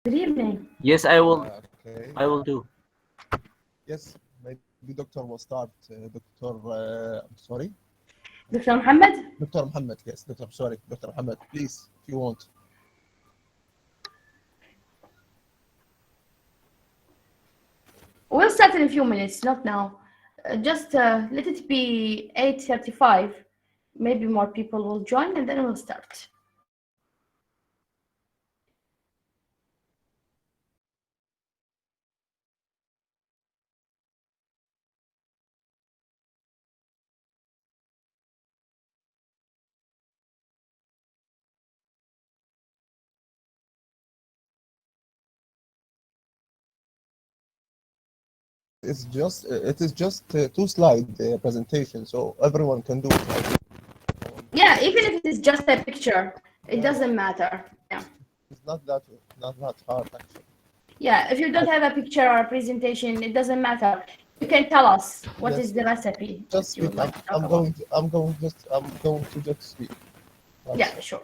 Good evening. Yes, I will. Okay. I will do. Yes, maybe Doctor will start. I'm sorry. Dr. Muhammad? Dr. Muhammad, yes. Dr. Muhammad, please, if you want. We'll start in a few minutes, not now. Just let it be 8:35. Maybe more people will join and then we'll start. It is just two-slide presentation, so everyone can do it. Yeah, even if it is just a picture, it doesn't matter. Yeah. It's not that hard actually. Yeah, if you don't have a picture or a presentation, it doesn't matter. You can tell us what Yes. is the recipe. Just you would speak. like to talk I'm about. going to just speak. Yeah, sure.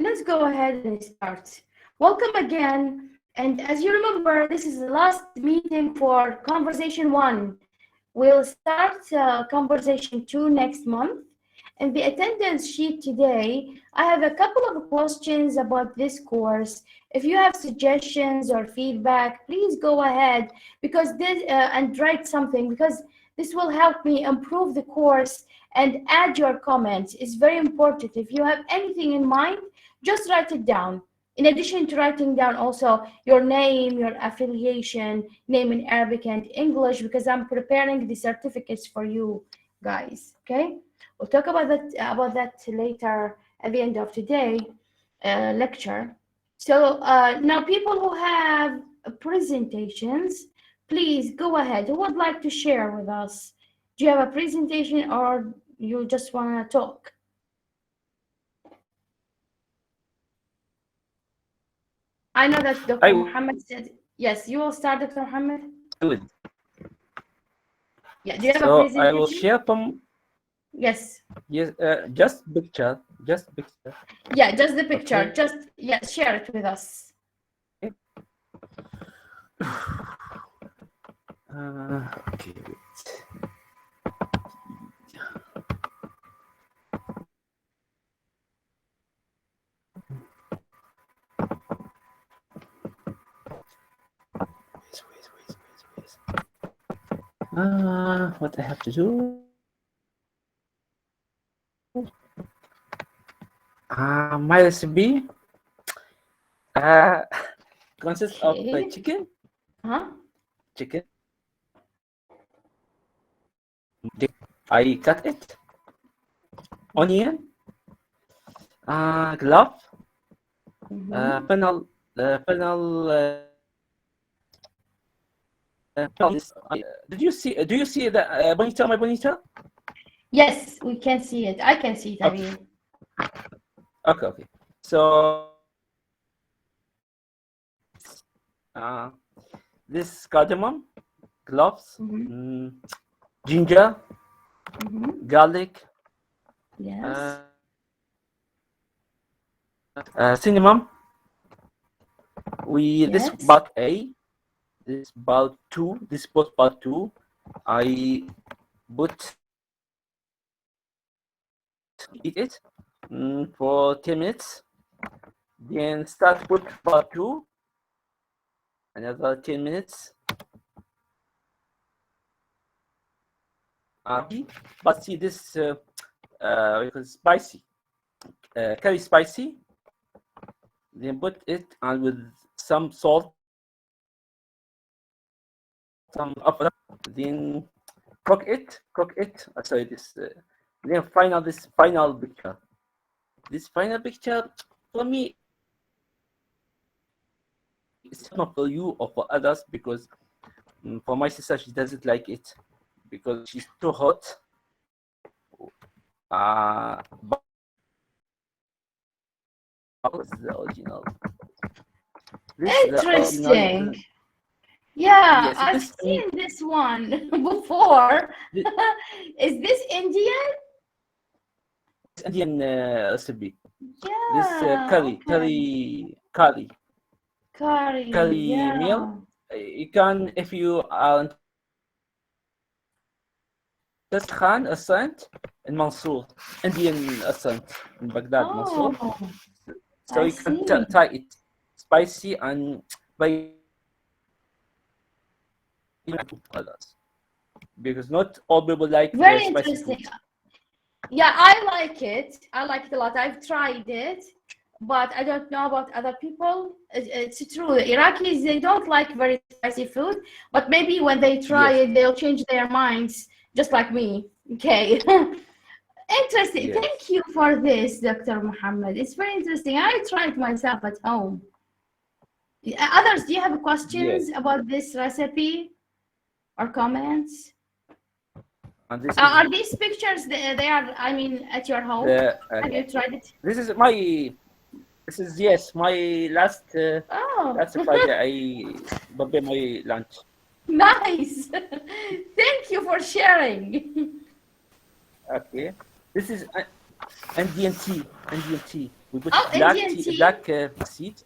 Let's go ahead and start. Welcome again. And as you remember, this is the last meeting for Conversation 1. We'll start Conversation 2 next month. In the attendance sheet today, I have a couple of questions about this course. If you have suggestions or feedback, please go ahead because this and write something, because this will help me improve the course, and add your comments. It's very important. If you have anything in mind, just write it down. In addition to writing down also your name, your affiliation, name in Arabic and English, because I'm preparing the certificates for you guys, okay? We'll talk about that later at the end of today lecture. So now people who have presentations, please go ahead. Who would like to share with us? Do you have a presentation or you just want to talk? I know that Dr. Muhammad said, yes, you will start, Dr. Muhammad? Good. Yeah, do you have a So presentation? I will share some. Yes. Yes, just picture. Yeah, just the picture. Okay. Just, yes, share it with us. Okay. What I have to do? My recipe consists of chicken. Chicken. I cut it. Onion. Glove. Fennel. Did you see? Do you see the bonita? My bonita? Yes, we can see it. I can see it. Okay. I mean. Okay. So this cardamom, cloves, ginger, garlic, yes, cinnamon. Yes. This part A, this part 2, this part 2. I put eat it for 10 minutes. Then start put part 2, another 10 minutes. But see this spicy, curry spicy. Then put it on with some salt, some of then cook it. Sorry, this. Then this final picture. This final picture for me, it's not for you or for others, because for my sister, she doesn't like it because she's too hot. But this is the original. Interesting. Yeah, Yes, I've seen this one before. Is this Indian? It's Indian recipe. Yeah. This curry yeah. meal. You can, if you are this Khan restaurant in Mansour, Indian restaurant in Baghdad, Mansour. So I you can see. try it, spicy and very others, because not all people like Very spicy interesting. food. Yeah, I like it. I like it a lot. I've tried it, but I don't know about other people. It's true. Iraqis, they don't like very spicy food, but maybe when they try Yes. it, they'll change their minds, just like me. Okay. Interesting. Yes. Thank you for this, Dr. Muhammad. It's very interesting. I tried it myself at home. Others, do you have questions about this recipe or comments? And this Are these pictures, they are, I mean, at your home? Have you tried it? This is my last last Friday I prepare my lunch. Nice. Thank you for sharing. Okay. This is Indian tea. We put Indian tea. Black seed.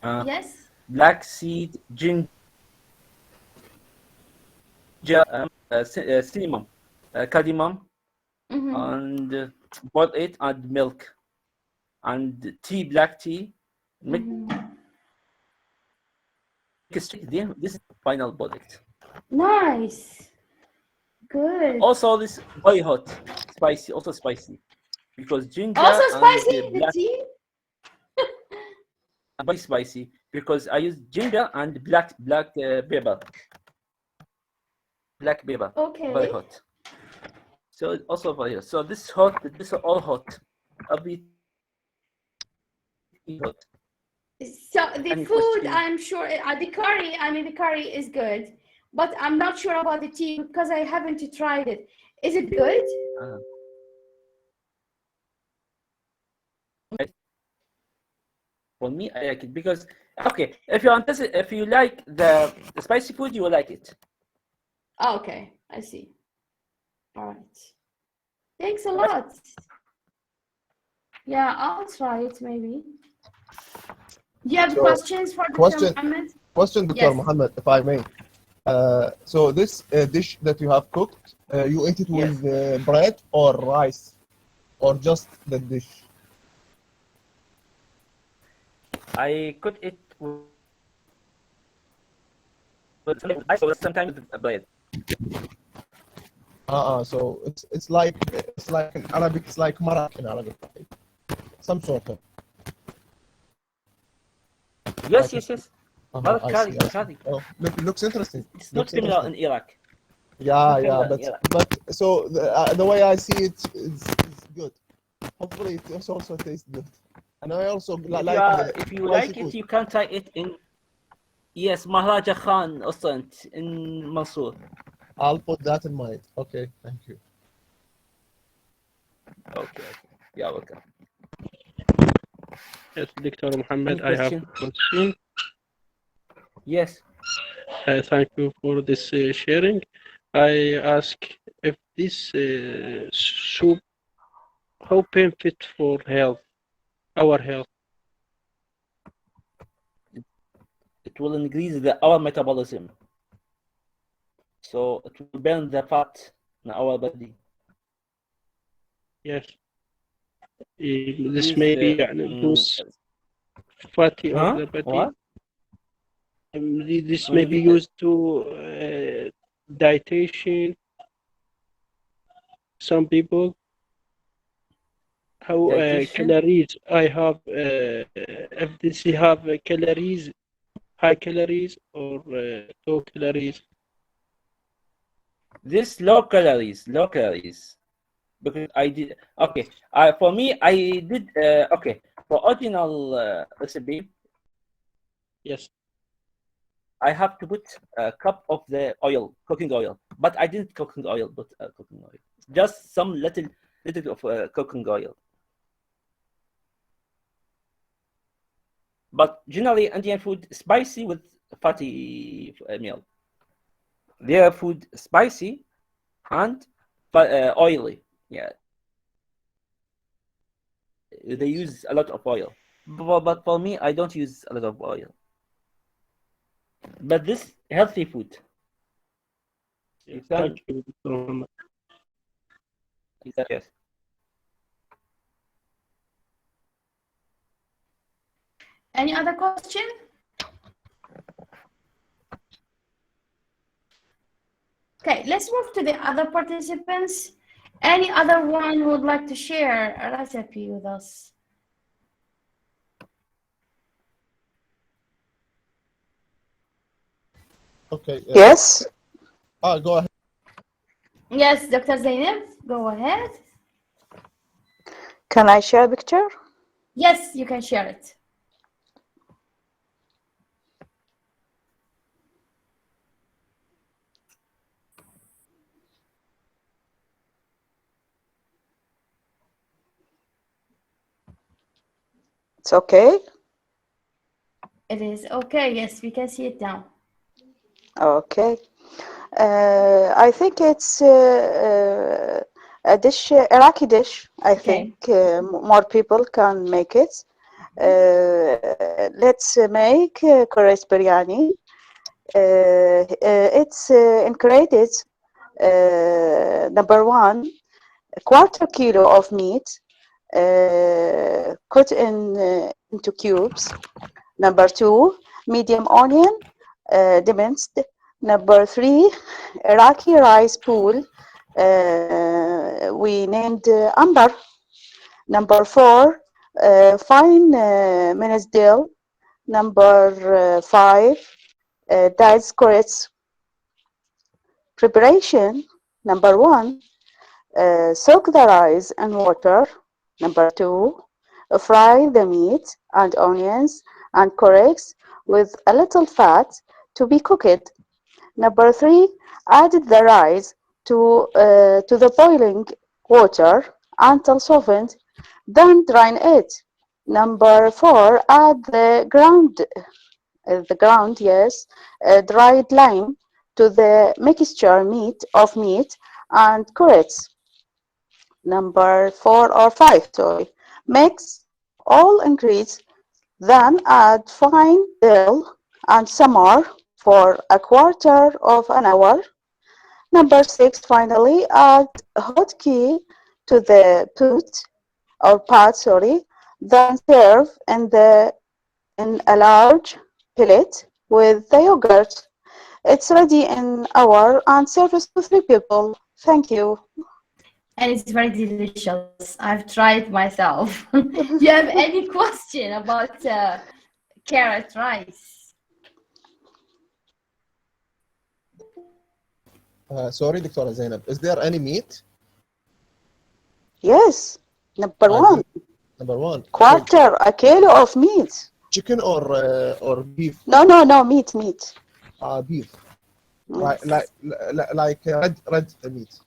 Yes. Black seed, ginger, cinnamon, cardamom, and boil it, and milk, and tea, black tea. This is the final product. Nice. Good. Also, this very hot, spicy, also spicy, because ginger Also spicy, and the tea? very spicy, because I use ginger and black pepper. Black pepper. Okay. Very hot. So it's also very hot. So this hot. This is all hot. A bit hot. So the food, I'm sure, the curry is good, but I'm not sure about the tea because I haven't tried it. Is it good? For me, I like it because if you like the spicy food, you will like it. Oh, okay, I see. All right. Thanks a lot. Yeah, I'll try it maybe. Do you have questions for Dr. Muhammad? Question, Dr. Muhammad, if I may. So this dish that you have cooked, you ate it with bread or rice, or just the dish? I cooked it with rice or sometimes with bread. So it's like in Arabic, it's like marak in Arabic, right? Some sort of. Yes. Curry. Oh, looks interesting. It's not similar in Iraq. Yeah, but so the way I see it is good. Hopefully it also tastes good. And I also if you like it, you can try it in Maharaja Khan restaurant in Mansour. I'll put that in mind. Okay, thank you. Okay. Yeah, welcome. Yes, Dr. Muhammad, I have a question. Yes. Thank you for this sharing. I ask if this soup, how benefit for health, our health? It will increase our metabolism. So it will burn the fat in our body. Yes. This This, may be يعني those fatty huh? or the body. What? This may be used to dietitian. Some people how Dietitian? calories I have if this have calories, high calories or low calories. This low calories, because I did okay. For me, I did okay for original recipe. Yes. I have to put a cup of the oil, cooking oil, but I didn't cooking oil, but cooking oil, just some little of cooking oil. But generally, Indian food spicy with fatty meal. Their food spicy and oily. Yeah, they use a lot of oil. But for me, I don't use a lot of oil. But this healthy food. Yes. Thank you, Dr. Muhammad. Yes. Any other question? Okay, let's move to the other participants. Any other one who would like to share a recipe with us? Okay. Yes. Go ahead. Yes, Dr. Zainab, go ahead. Can I share a picture? Yes, you can share it. It's okay. It is okay. Yes, we can see it now. Okay. I think it's a dish, Iraqi dish. I think more people can make it. Let's make curries biryani. It's ingredients. Number one, a quarter kilo of meat cut into cubes. Number two, medium onion, diminced. Number three, Iraqi rice pool. We named amber. Number four, fine minced dill. Number five, diced carrots. Preparation. Number one, soak the rice in water. Number two, fry the meat and onions and carrots with a little fat to be cooked. Number three, add the rice to the boiling water until softened, then drain it. Number four, add the dried lime to the mixture of meat and carrots. Number 4 or 5, sorry. Mix all ingredients, then add fine dill and simmer for a quarter of an hour. Number 6, finally, add hot ghee to the pot, then serve in a large plate with the yogurt. It's ready in an hour and serves to 3 people. Thank you. And it's very delicious. I've tried myself. Do you have any question about carrot rice? Sorry, Dr. Zainab. Is there any meat? Yes. Number one. Number one. Quarter a kilo of meat. Chicken or beef? No, meat. Beef. Like red meat.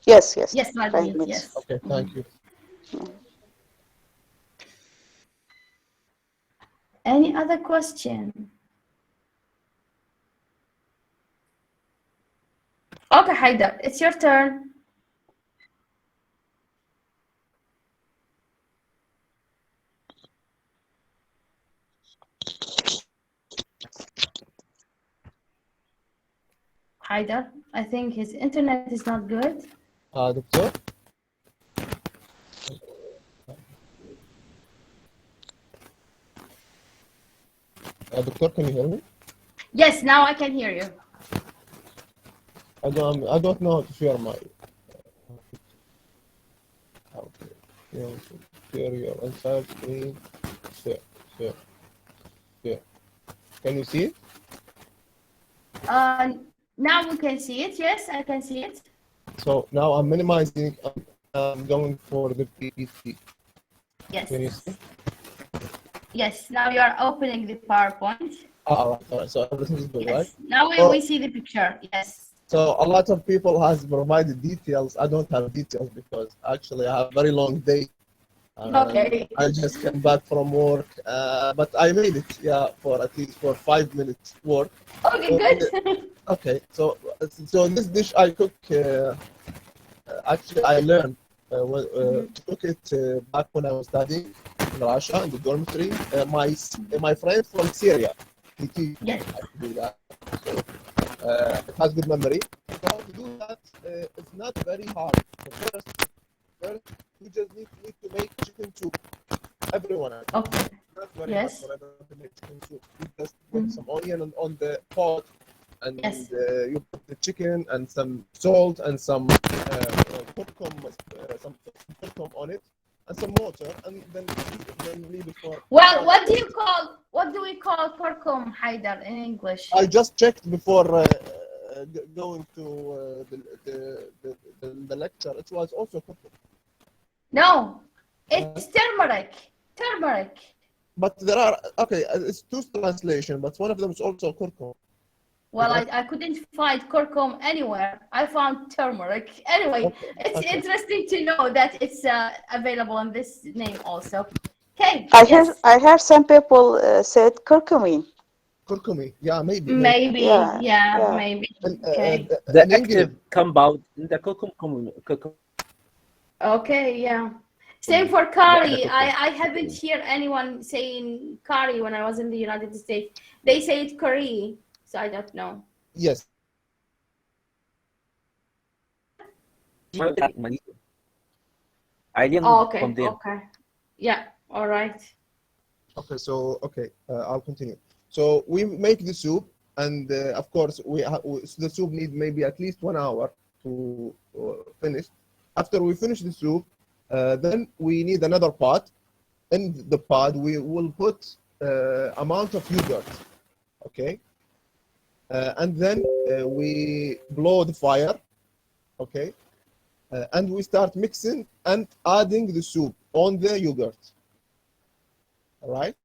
Yes. Yes, red meat, yes. Okay, thank you. Any other question? Okay, Haidar, it's your turn. Haidar, I think his internet is not good. Doctor? Doctor, can you hear me? Yes, now I can hear you. I don't know how to share my. Okay. Share your entire screen. Share. Can you see it? Now we can see it. Yes, I can see it. So now I'm minimizing. I'm going for the PPT. Yes. Can you see? Yes, now you are opening the PowerPoint. All right. So everything is good, Yes. right? Now Oh. we see the picture. Yes. So a lot of people has provided details. I don't have details because actually I have a very long day. Okay. I just came back from work, but I made it, for at least 5 minutes work. Okay, good. Okay, so this dish I cook, actually I learned to cook it back when I was studying in Russia in the dormitory. My friend from Syria, he teach me Yes. how to do that. So it has good memory. So to do that, it's not very hard. First, you just need to make chicken soup. Everyone else. Okay. Not very Yes. hard for everyone to make chicken soup. You just put some onion on the pot, and Yes. you put the chicken and some salt and some curcum on it, and some water, and then leave it for. Well, what do we call curcum, Haidar, in English? I just checked before going to the lecture. It was also curcum. No, it's turmeric. Turmeric. But there are, it's two translations, but one of them is also curcum. Well, I couldn't find curcum anywhere. I found turmeric. Anyway, it's interesting to know that it's available in this name also. Okay. I heard some people said curcumin. Curcumin, yeah, maybe. Maybe, Yeah. maybe. And, Okay. The in active compound in the curcum. Okay, yeah. Same for curry. Yeah, I haven't heard anyone saying curry when I was in the United States. They say it curry, so I don't know. Yes. Oh, okay, okay. Yeah, all right. Okay, so I'll continue. So we make the soup, and of course the soup needs maybe at least 1 hour to finish. After we finish the soup, then we need another pot. In the pot, we will put amount of yogurt, okay, and then we blow the fire, okay, and we start mixing and adding the soup on the yogurt. All right.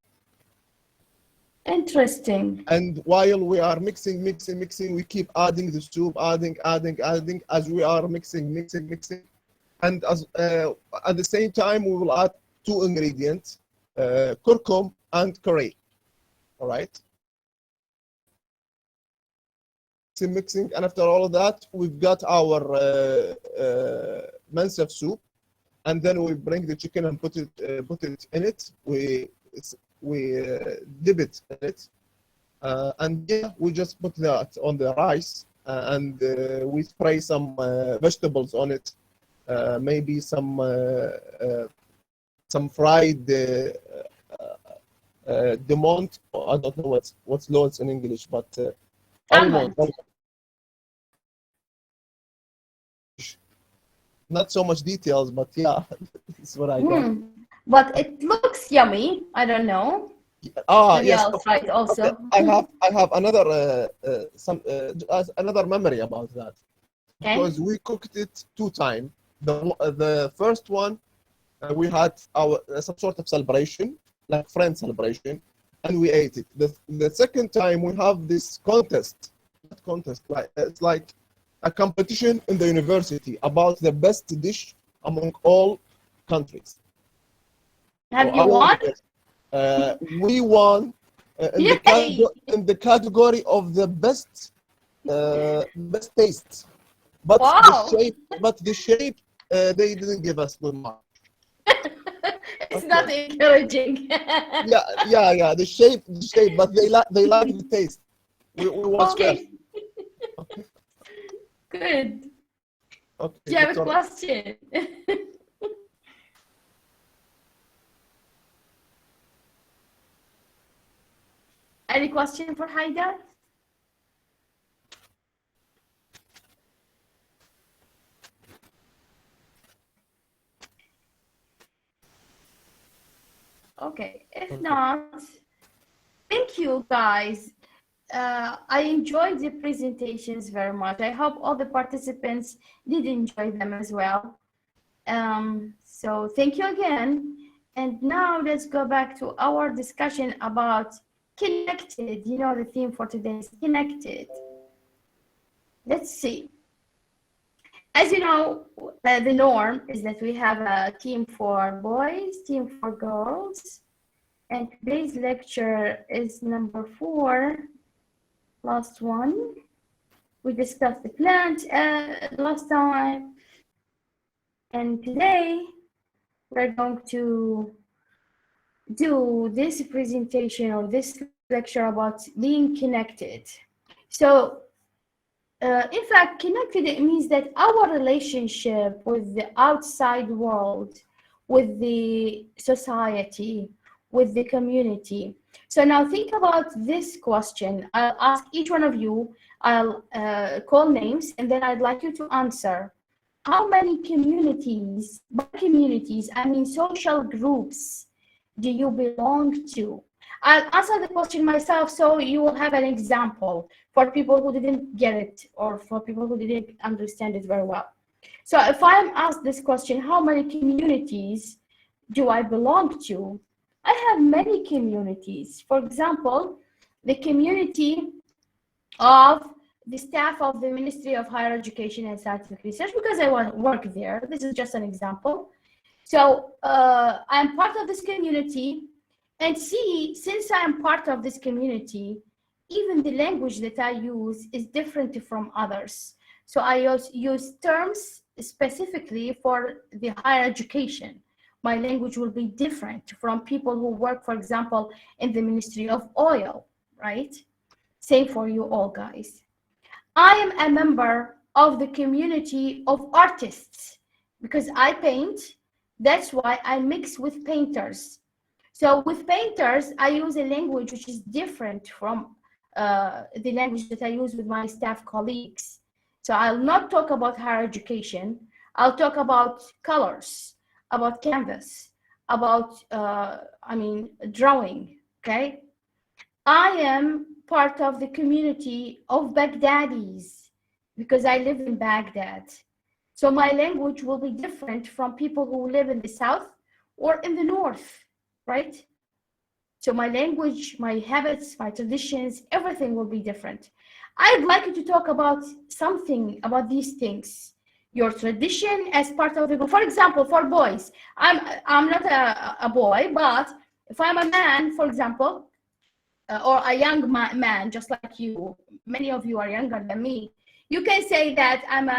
Interesting. And while we are mixing, we keep adding the soup, adding as we are mixing. And as at the same time, we will add 2 ingredients, curcum and curry. All right. Mixing, and after all of that, we've got our mansaf soup, and then we bring the chicken and put it in it. We dip it in it, and we just put that on the rice, and we spray some vegetables on it, maybe some fried demont. I don't know what's loads in English, but almond. Not so much details, but yeah, this is what I got. But it looks yummy. I don't know. Maybe yes. I'll try it also. Okay. I have another another memory about that, because we cooked it 2 times. The first one, we had our some sort of celebration, like friend celebration, and we ate it. The second time we have this contest, like it's like a competition in the university about the best dish among all countries. Have you won? We won in the category of the best taste, but the shape they didn't give us good mark. It's not encouraging. yeah. The shape, but they like the taste. We watched okay. Okay. Good. Okay. Do you have a question? Any question for Haidar? Okay, if not, thank you guys. I enjoyed the presentations very much. I hope all the participants did enjoy them as well. So thank you again. And now let's go back to our discussion about connected. You know, the theme for today is connected. Let's see. As you know, the norm is that we have a team for boys, team for girls. And today's lecture is number 4, last one. We discussed the plant last time. And today, we're going to do this presentation or this lecture about being connected. So, in fact, connected, it means that our relationship with the outside world, with the society, with the community. So now think about this question. I'll ask each one of you, I'll call names, and then I'd like you to answer. How many communities, by communities, I mean social groups, do you belong to? I'll answer the question myself, so you will have an example for people who didn't get it or for people who didn't understand it very well. So if I'm asked this question, how many communities do I belong to? I have many communities. For example, the community of the staff of the Ministry of Higher Education and Scientific Research, because I work there. This is just an example. So I'm part of this community, and see, since I'm part of this community, even the language that I use is different from others. So I use terms specifically for the higher education. My language will be different from people who work, for example, in the Ministry of Oil, right? Same for you all guys. I am a member of the community of artists because I paint. That's why I mix with painters. So with painters, I use a language which is different from the language that I use with my staff colleagues. So I'll not talk about higher education. I'll talk about colors, about canvas, about, drawing, okay? I am part of the community of Baghdadis because I live in Baghdad. So my language will be different from people who live in the south or in the north, right? So my language, my habits, my traditions, everything will be different. I'd like you to talk about something about these things. Your tradition as part of the group. For example, for boys, I'm not a boy, but if I'm a man, for example, or a young man, just like you, many of you are younger than me, you can say that I'm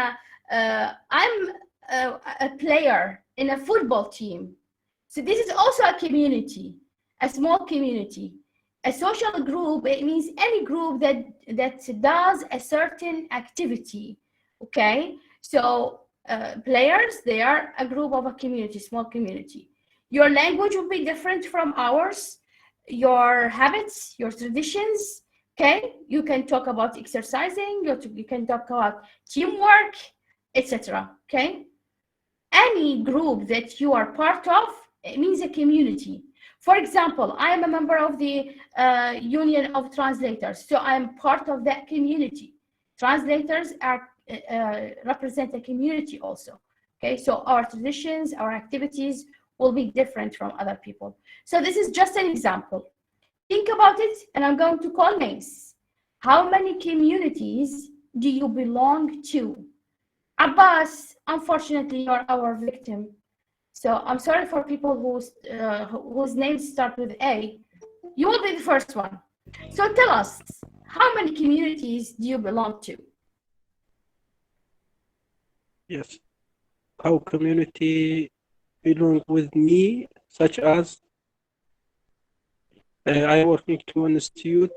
a player in a football team. So this is also a community, a small community. A social group, it means any group that does a certain activity, okay? So players, they are a group of a community, small community. Your language will be different from ours. Your habits, your traditions, okay? You can talk about exercising, you can talk about teamwork, etc., okay? Any group that you are part of, it means a community. For example, I am a member of the Union of Translators, so I'm part of that community. Translators are represent a community also, okay? So our traditions, our activities will be different from other people. So this is just an example. Think about it, and I'm going to call names. How many communities do you belong to? Abbas, unfortunately, you're our victim. So I'm sorry for people whose names start with A. You will be the first one. So tell us, how many communities do you belong to? Yes. Our community belong with me, such as I working to an institute.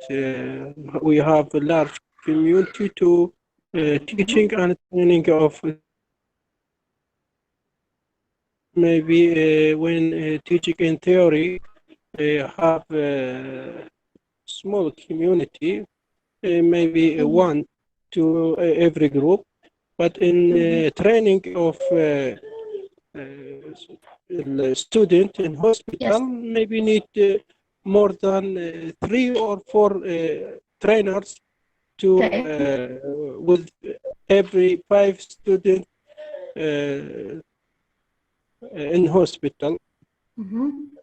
We have a large community to teaching and training of maybe when teaching in theory, have small community, maybe one to every group, but in training of student in hospital, maybe need more than 3 or 4 trainers to with every 5 students in hospital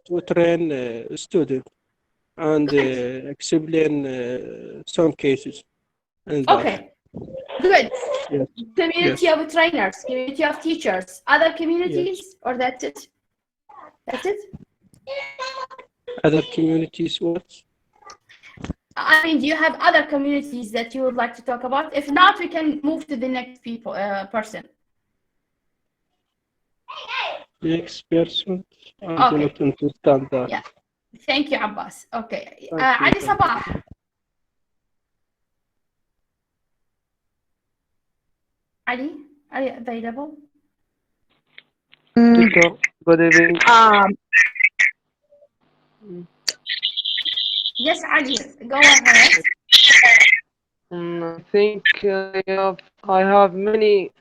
to train students and explain some cases. Okay, good. Yes. Community of trainers, community of teachers, other communities, or that's it? That's it? Other communities, what? I mean, do you have other communities that you would like to talk about? If not, we can move to the next person. Next person. I do Okay. not understand that. Yeah. Thank you, Abbas. Okay. Thank you. Ali Sabah. Ali, are you available? Doctor, good evening. Yes, Ali, go ahead. I think I have many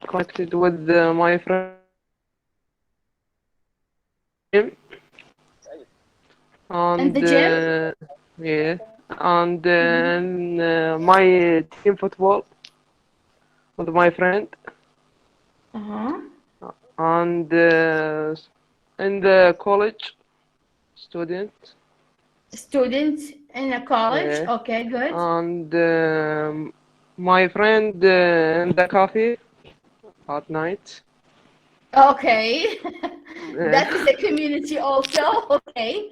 connected with my friend. And the gym? Yeah, and my team football with my friend, and in the college student. Students in a college? Yeah. Okay, good. And my friend in the cafe at night. Okay. That is a community also. Okay.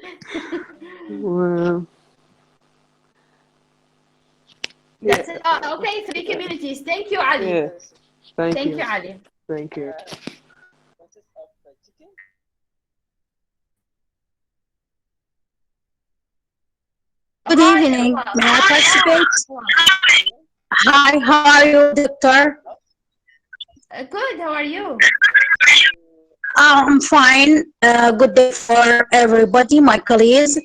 That's it. Oh, okay, 3 communities. Thank you, Ali. Yes. Thank Thank you. you, Ali. Thank you. Good evening. May I participate? Hi, how are you, Doctor? Good, how are you? I'm fine. Good day for everybody, my colleagues.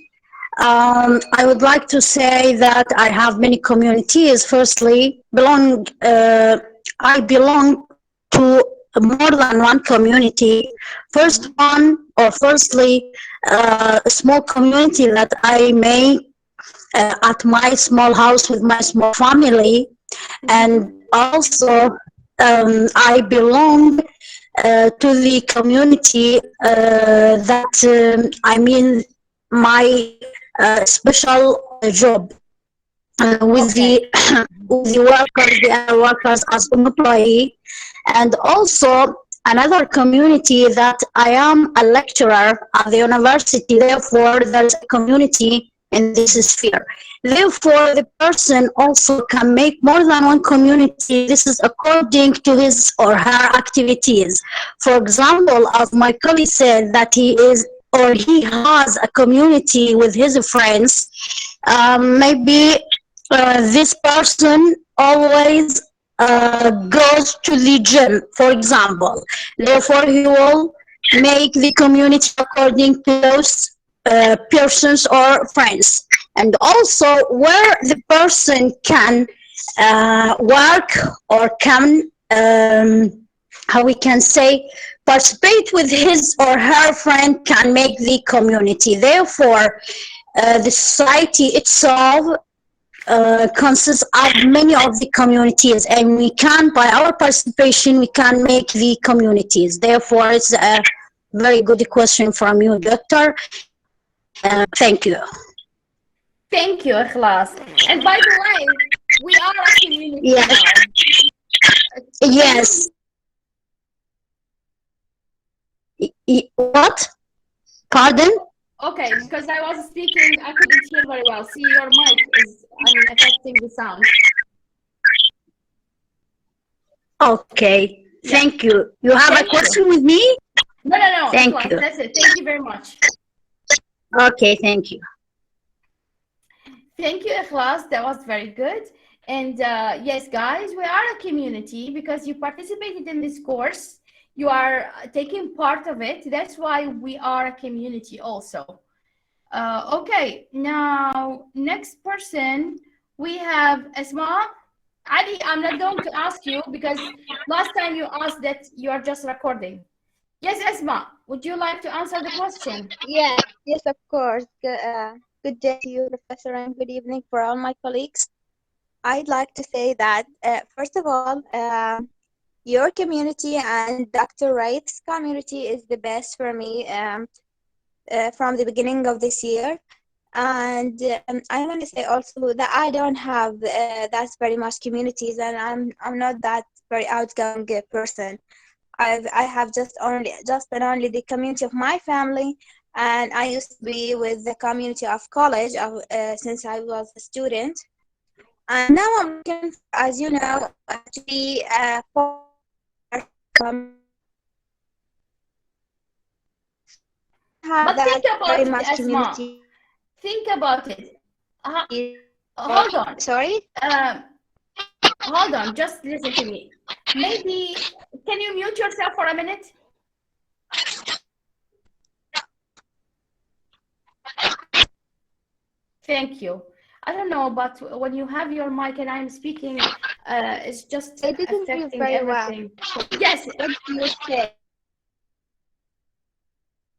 I would like to say that I have many communities. Firstly, I belong to more than one community. Firstly, a small community that I make at my small house with my small family, and also I belong to the community that I mean my special job with the with the workers, the other workers as an employee, and also another community that I am a lecturer at the university. Therefore, there's a community in this sphere. Therefore, the person also can make more than one community. This is according to his or her activities. For example, as my colleague said, that he has a community with his friends. Maybe this person always goes to the gym, for example. Therefore, he will make the community according to those persons or friends. And also where the person can work or can, how we can say, participate with his or her friend can make the community. Therefore, the society itself consists of many of the communities, and we can, by our participation, we can make the communities. Therefore, it's a very good question from you, Doctor. Thank you. Thank you, Ikhlas. And by the way, we are a community Yes. now. Yes. What? Pardon? Okay, because I was speaking, I couldn't hear very well. See, your mic is, affecting the sound. Okay. Thank you. You have Thank a question with me? No. Thank Ikhlas, you. that's it. Thank you very much. Okay, thank you. Thank you, Ikhlas. That was very good. And yes, guys, we are a community because you participated in this course. You are taking part of it. That's why we are a community also. Okay, now next person we have Asma. Ali, I'm not going to ask you because last time you asked that you are just recording. Yes, Asma, would you like to answer the question? Yes, yes, of course. Good day to you, Professor, and good evening for all my colleagues. I'd like to say that, first of all, your community and Dr. Wright's community is the best for me from the beginning of this year. And I want to say also that I don't have that very much communities, and I'm not that very outgoing person. I have just and only the community of my family, and I used to be with the community of college since I was a student. And now I'm looking, as you know, to be But think about very it, much Asma. community. Think about it. Hold on. Sorry? Hold on, just listen to me. Maybe, can you mute yourself for a minute? Thank you. I don't know, but when you have your mic and I'm speaking, it's just I didn't hear affecting very well. everything. Yes. What do you say?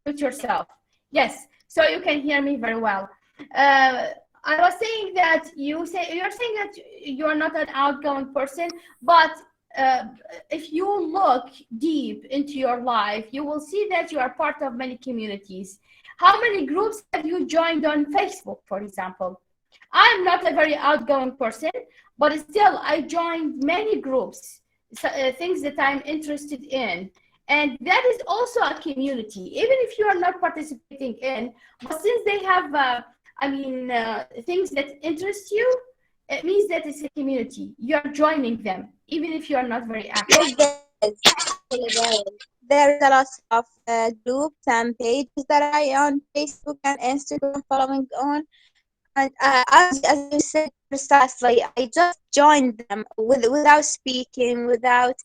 Mute yourself. Yes, so you can hear me very well. I was saying that you're saying that you're not an outgoing person, but if you look deep into your life, you will see that you are part of many communities. How many groups have you joined on Facebook, for example? I'm not a very outgoing person, but still I joined many groups, things that I'm interested in. And that is also a community, even if you are not participating in, but since they have things that interest you, it means that it's a community. You're joining them, even if you are not very active. There's a lot of groups and pages that I on Facebook and Instagram following on. And as you said precisely, I just joined them without speaking, without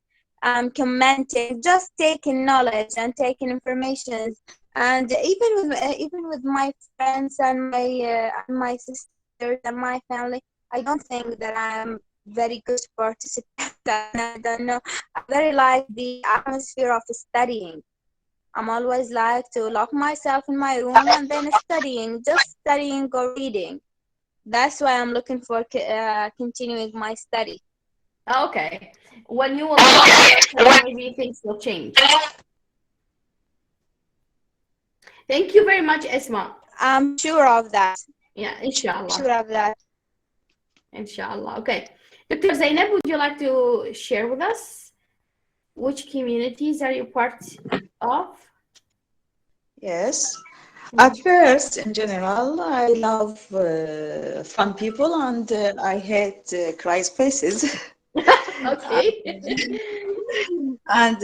commenting, just taking knowledge and taking information. And even with my friends and my sisters and my family, I don't think that I'm very good participant. I don't know. I very like the atmosphere of studying. I'm always like to lock myself in my room and then just studying or reading. That's why I'm looking for continuing my study. Okay. When you will maybe things will change. Thank you very much, Esma. I'm sure of that. Yeah, inshallah. Sure of that. Inshallah. Okay. Dr. Zainab, would you like to share with us which communities are you part of? Yes. At first, in general, I love fun people and I hate cry faces. Okay. And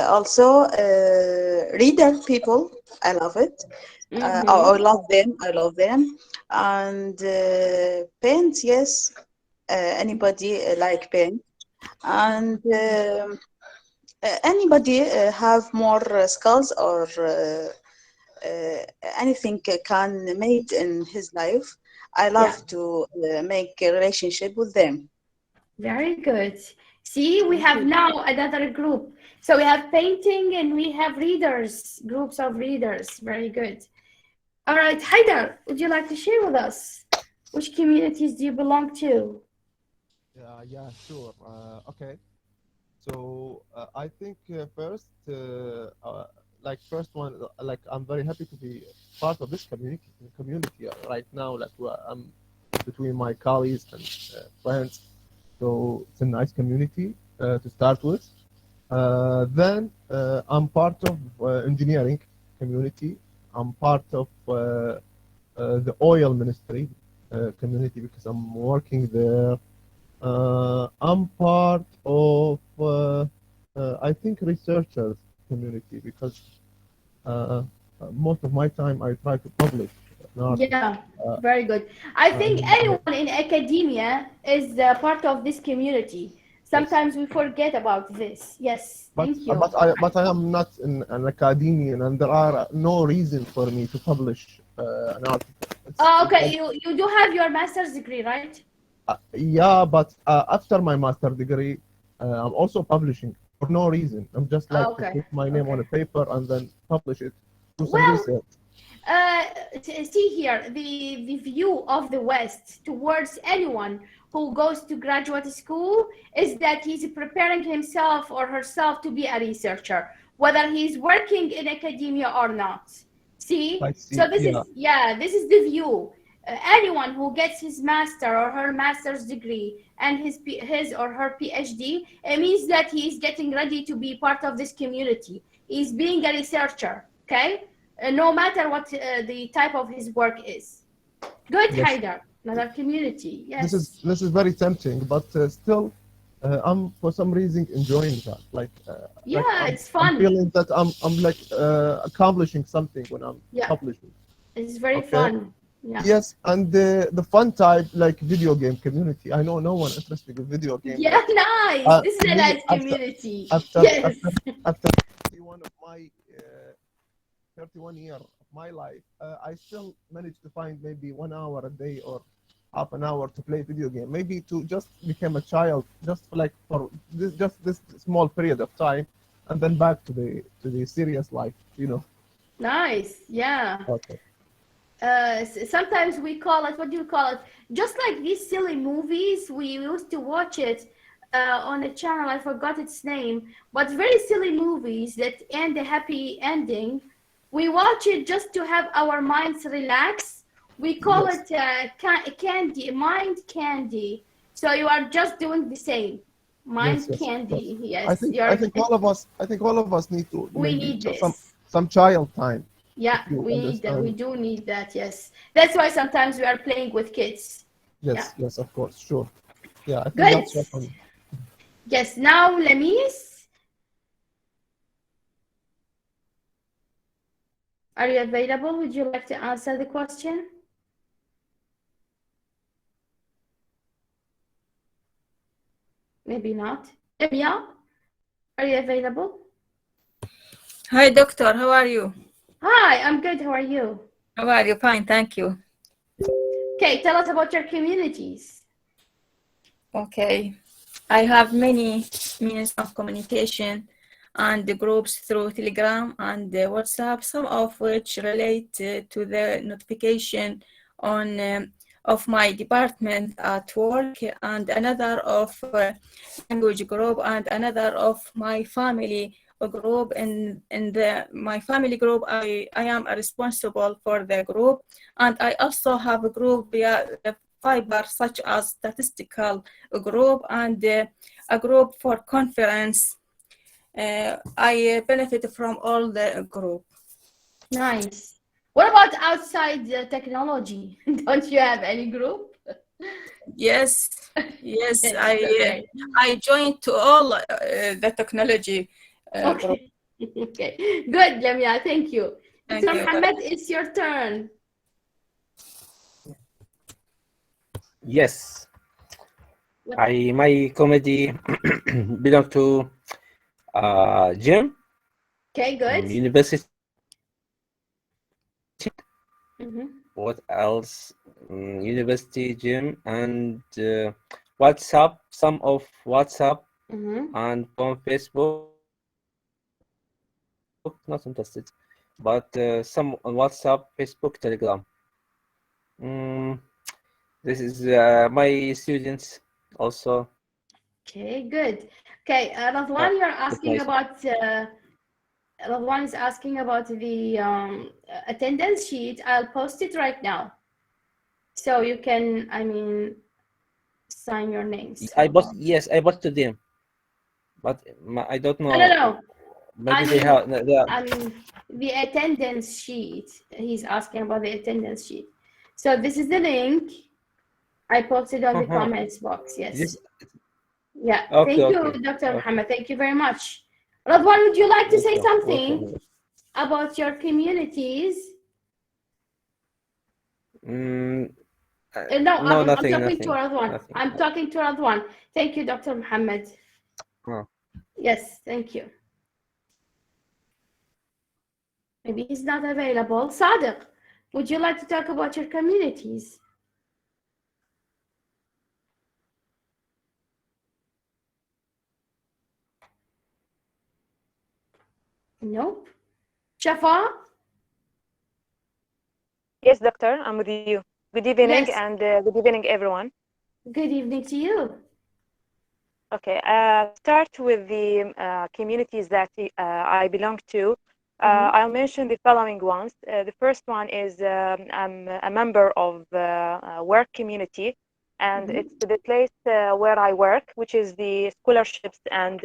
also reader people, I love it. I love them. I love them. And paint, yes. Anybody like paint. And anybody have more skills or anything can made in his life. I love to make a relationship with them. Very good. See, we have now another group. So we have painting and we have readers, groups of readers. Very good. All right, Haidar, would you like to share with us which communities do you belong to? Yeah, sure. Okay. So I think first one, I'm very happy to be part of this community right now. I'm between my colleagues and friends. So it's a nice community to start with. Then I'm part of engineering community. I'm part of the oil ministry community because I'm working there. I'm part of I think researchers community because most of my time I try to publish. Yeah, very good. I think anyone in academia is part of this community. Sometimes we forget about this. Yes, thank you. But I am not an academician, and there are no reason for me to publish an article. Okay, you do have your master's degree, right? Yeah, but after my master degree, I'm also publishing for no reason. I'm just like to put my name on a paper and then publish it. Do some research. See here, the view of the West towards anyone who goes to graduate school is that he's preparing himself or herself to be a researcher, whether he's working in academia or not. See? So this is the view. Anyone who gets his master or her master's degree and his or her PhD, it means that he is getting ready to be part of this community. He's being a researcher, okay? No matter what the type of his work is. Good, Haider. Another community. Yes. This is very tempting, but still, I'm for some reason enjoying that. It's fun. I'm feeling that I'm like accomplishing something when I'm publishing. It's very fun. Yeah. Yes, and the fun type, like video game community. I know no one interested in video games. Yeah, nice. This is a nice community. After 31 of my 31 years of my life, I still managed to find maybe 1 hour a day or half an hour to play video game. Maybe to just become a child, just for this small period of time, and then back to the serious life. Nice. Yeah. Okay. Sometimes we call it, what do you call it? Just like these silly movies, we used to watch it on a channel, I forgot its name, but very silly movies that end a happy ending. We watch it just to have our minds relax. We call it candy, mind candy. So you are just doing the same. Mind candy. Yes. I think all of us need to. We need this. Some child time. Yeah, we need that. We do need that. Yes, that's why sometimes we are playing with kids. Yes, of course, sure. Yeah, I think good. That's what yes. Now, Lamis, are you available? Would you like to answer the question? Maybe not. Emiya, are you available? Hi, doctor. How are you? Hi, I'm good. How are you? How are you? Fine, thank you. Okay, tell us about your communities. Okay, I have many means of communication and the groups through Telegram and WhatsApp, some of which relate to the notification on of my department at work, and another of language group, and another of my family group. In my family group, I am responsible for the group, and I also have a group via Fiber, such as statistical group and a group for conference. I benefit from all the group. Nice. What about outside technology? Don't you have any group? Yes, I joined to all the technology. Okay. Okay, good, Lamia. Thank you. Thank so, you. Muhammad, it's your turn. Yes. My comedy belong to gym. Okay, good. University. What else? University, gym, and WhatsApp. Some of WhatsApp and on Facebook. Not interested, but some on WhatsApp, Facebook, Telegram. This is my students also. Okay, good. Okay, Radwan, you're asking about. Radwan is asking about the attendance sheet. I'll post it right now, so you can, sign your names. I bought to them, but I don't know. No. Maybe they have. The attendance sheet. He's asking about the attendance sheet. So this is the link. I posted on the comments box. Yes. Yeah. Okay, thank you, Dr. Muhammad. Thank you very much. Radwan, would you like to say something about your communities? No, I'm nothing. talking to Radwan. Nothing. I'm talking to Radwan. Thank you, Dr. Muhammad. Yes, thank you. Maybe he's not available. Sadiq, would you like to talk about your communities? Nope. Shafa? Yes, doctor, I'm with you. Good evening, Yes. and good evening, everyone. Good evening to you. Okay, start with the communities that I belong to. I'll mention the following ones. The first one is I'm a member of work community, and it's the place where I work, which is the scholarships and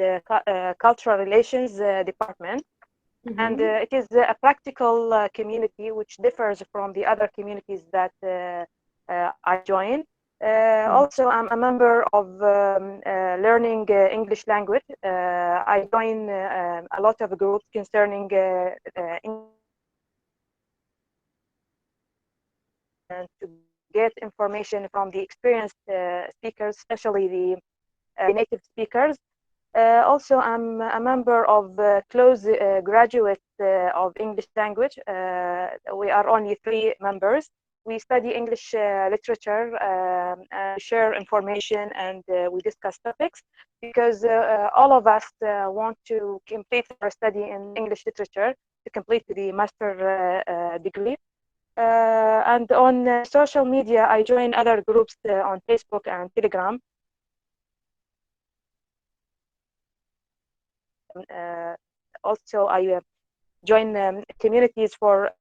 cultural relations department. And it is a practical community which differs from the other communities that I join. Also, I'm a member of learning English language. I join a lot of groups concerning and to get information from the experienced speakers, especially the native speakers. Also, I'm a member of close graduates of English language. We are only 3 members. We study English literature, and share information, and we discuss topics because all of us want to complete our study in English literature to complete the master degree. And on social media, I join other groups on Facebook and Telegram. Also, I join communities for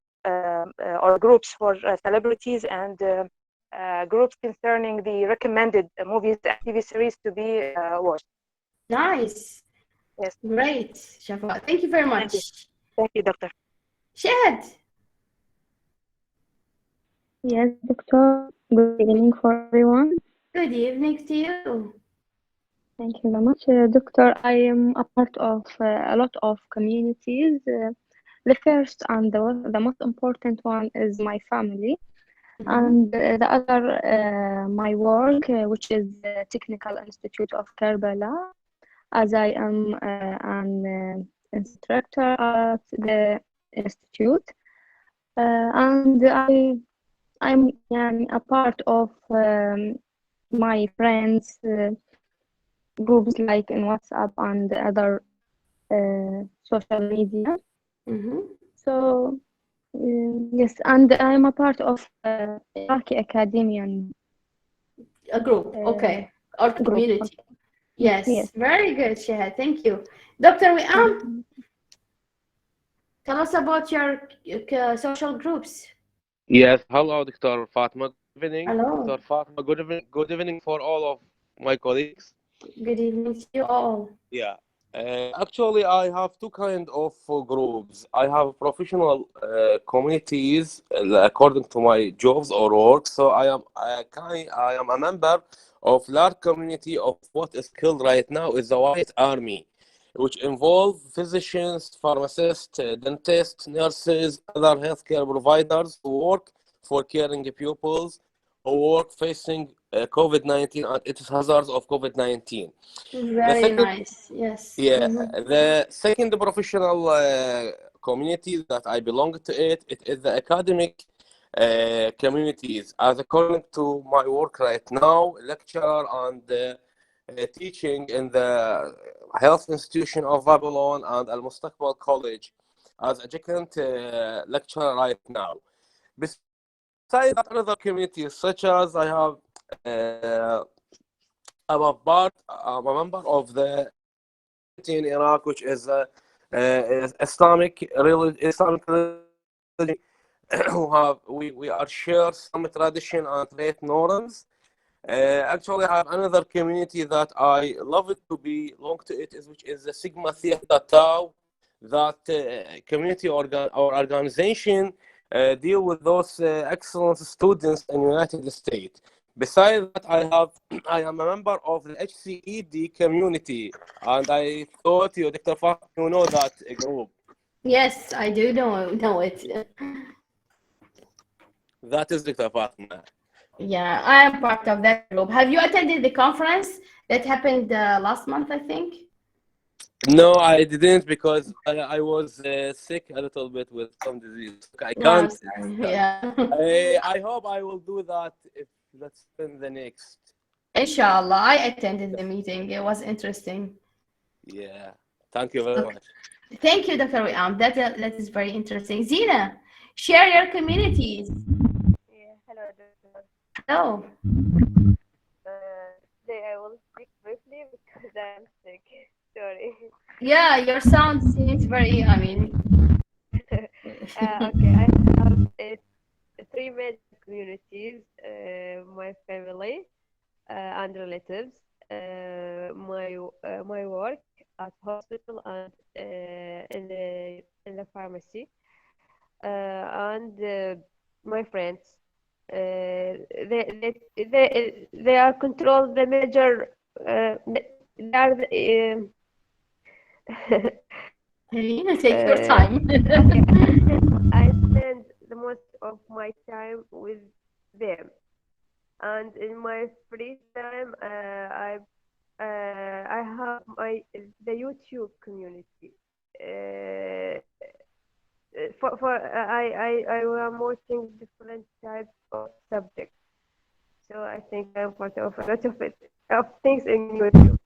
or groups for celebrities and groups concerning the recommended movies and TV series to be watched. Nice. Yes. Great, Shafa. Thank you very much. Thank you, Doctor. Shahad. Yes, Doctor. Good evening for everyone. Good evening to you. Thank you very much. Doctor, I am a part of a lot of communities. The first and the most important one is my family. And the other, my work, which is the Technical Institute of Karbala, as I am an instructor at the institute. And I'm a part of my friends groups like in WhatsApp and other social media. So yes, and I'm a part of Iraqi Academian group. Okay, or community. Group. Yes, very good, Shahad. Thank you, Dr. Wiam. Tell us about your social groups. Yes, hello, Dr. Fatima. Good evening. Hello. Dr. Fatima, good evening for all of my colleagues. Good evening to you all. Yeah. Actually, I have two kind of groups. I have professional communities according to my jobs or work. So I am a member of large community of what is called right now is the White Army, which involve physicians, pharmacists, dentists, nurses, other healthcare providers who work for caring pupils who work facing COVID-19 and its hazards of COVID-19. Very nice. Yes. Yeah, the second professional community that I belong to it is the academic communities. As according to my work right now, lecturer and teaching in the Health Institution of Babylon and Al Mustaqbal College as adjunct lecturer right now. Besides that, other communities such as I have I'm a member of the in Iraq, which is Islamic religion. We are share some tradition and trade norms. Actually, I have another community that I love it to belong to it, which is the Sigma Theta Tau. That community or organization deal with those excellent students in the United States. Besides that, I am a member of the HCED community, and I thought you, Dr. Fatima, you know that group. Yes, I do know it. That is Dr. Fatima. Yeah, I am part of that group. Have you attended the conference that happened last month, I think? No, I didn't because I was sick a little bit with some disease. I No, I'm can't. sorry. Yeah. I hope I will do that if that's in the next. Inshallah, I attended the meeting. It was interesting. Yeah. Thank you very much. Thank you, Dr. Wiam. That is very interesting. Zina, share your communities. Yeah, hello, Doctor. Hello. Today I will speak briefly because I'm sick. Sorry. Yeah, your sound seems very, I mean. Okay, I have three major communities, my family and relatives, my work at hospital and in the pharmacy, and my friends. They are control the major. They are the, Helena, take your time. okay, I spend the most of my time with them, and in my free time, I have the YouTube community. I am watching different types of subjects, so I think I'm part of a lot of things in YouTube.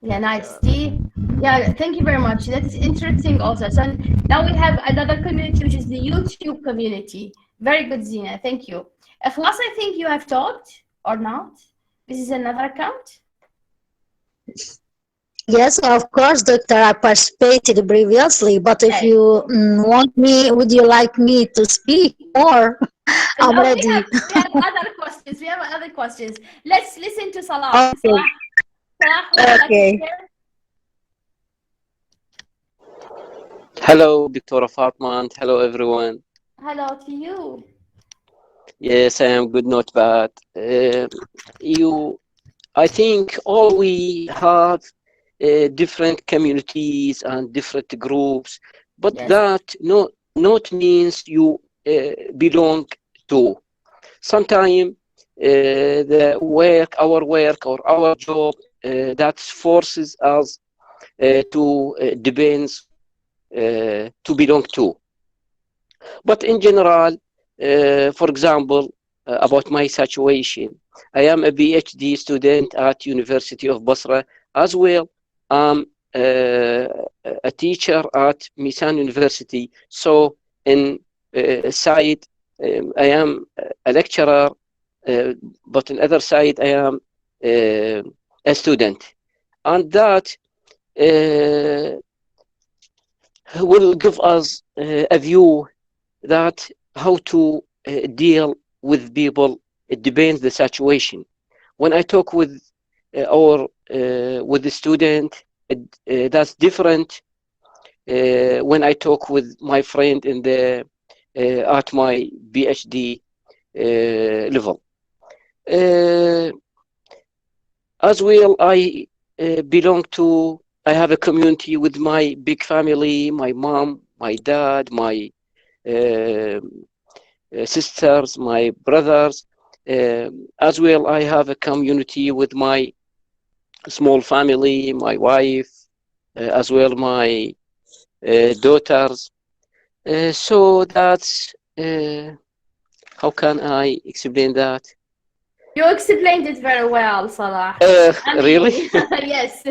Yeah, nice. See? Yeah, thank you very much. That is interesting also. So now we have another community, which is the YouTube community. Very good, Zina. Thank you. Ikhlas, I think you have talked or not? This is another account? Yes, of course, Doctor. I participated previously, but if Okay. you want me, would you like me to speak more? I'm No, ready. we have other questions. We have other questions. Let's listen to Salah. Okay. Salah, would you like to Okay. share? Hello, Dr. Fatima, and hello, everyone. Hello to you. Yes, I am good, not bad. I think all we have different communities and different groups, but Yes. that not means you belong to. Sometimes the work, our work or our job, that forces us to depends to belong to. But in general, for example, about my situation, I am a PhD student at University of Basra as well. I'm a teacher at Misan University. So in side, I am a lecturer, but on the other side, I am a student. And that will give us a view that how to deal with people. It depends the situation. When I talk with with the student, that's different. When I talk with my friend in the at my PhD level, as well, I belong to. I have a community with my big family, my mom, my dad, my sisters, my brothers. As well, I have a community with my small family, my wife, as well my daughters. So that's how can I explain that? You explained it very well, Salah. Really? Yes,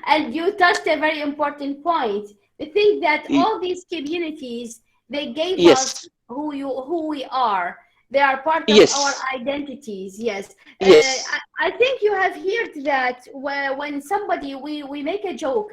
and you touched a very important point. The thing that all these communities, they gave us who we are. They are part of our identities. Yes. I think you have heard that when somebody we make a joke.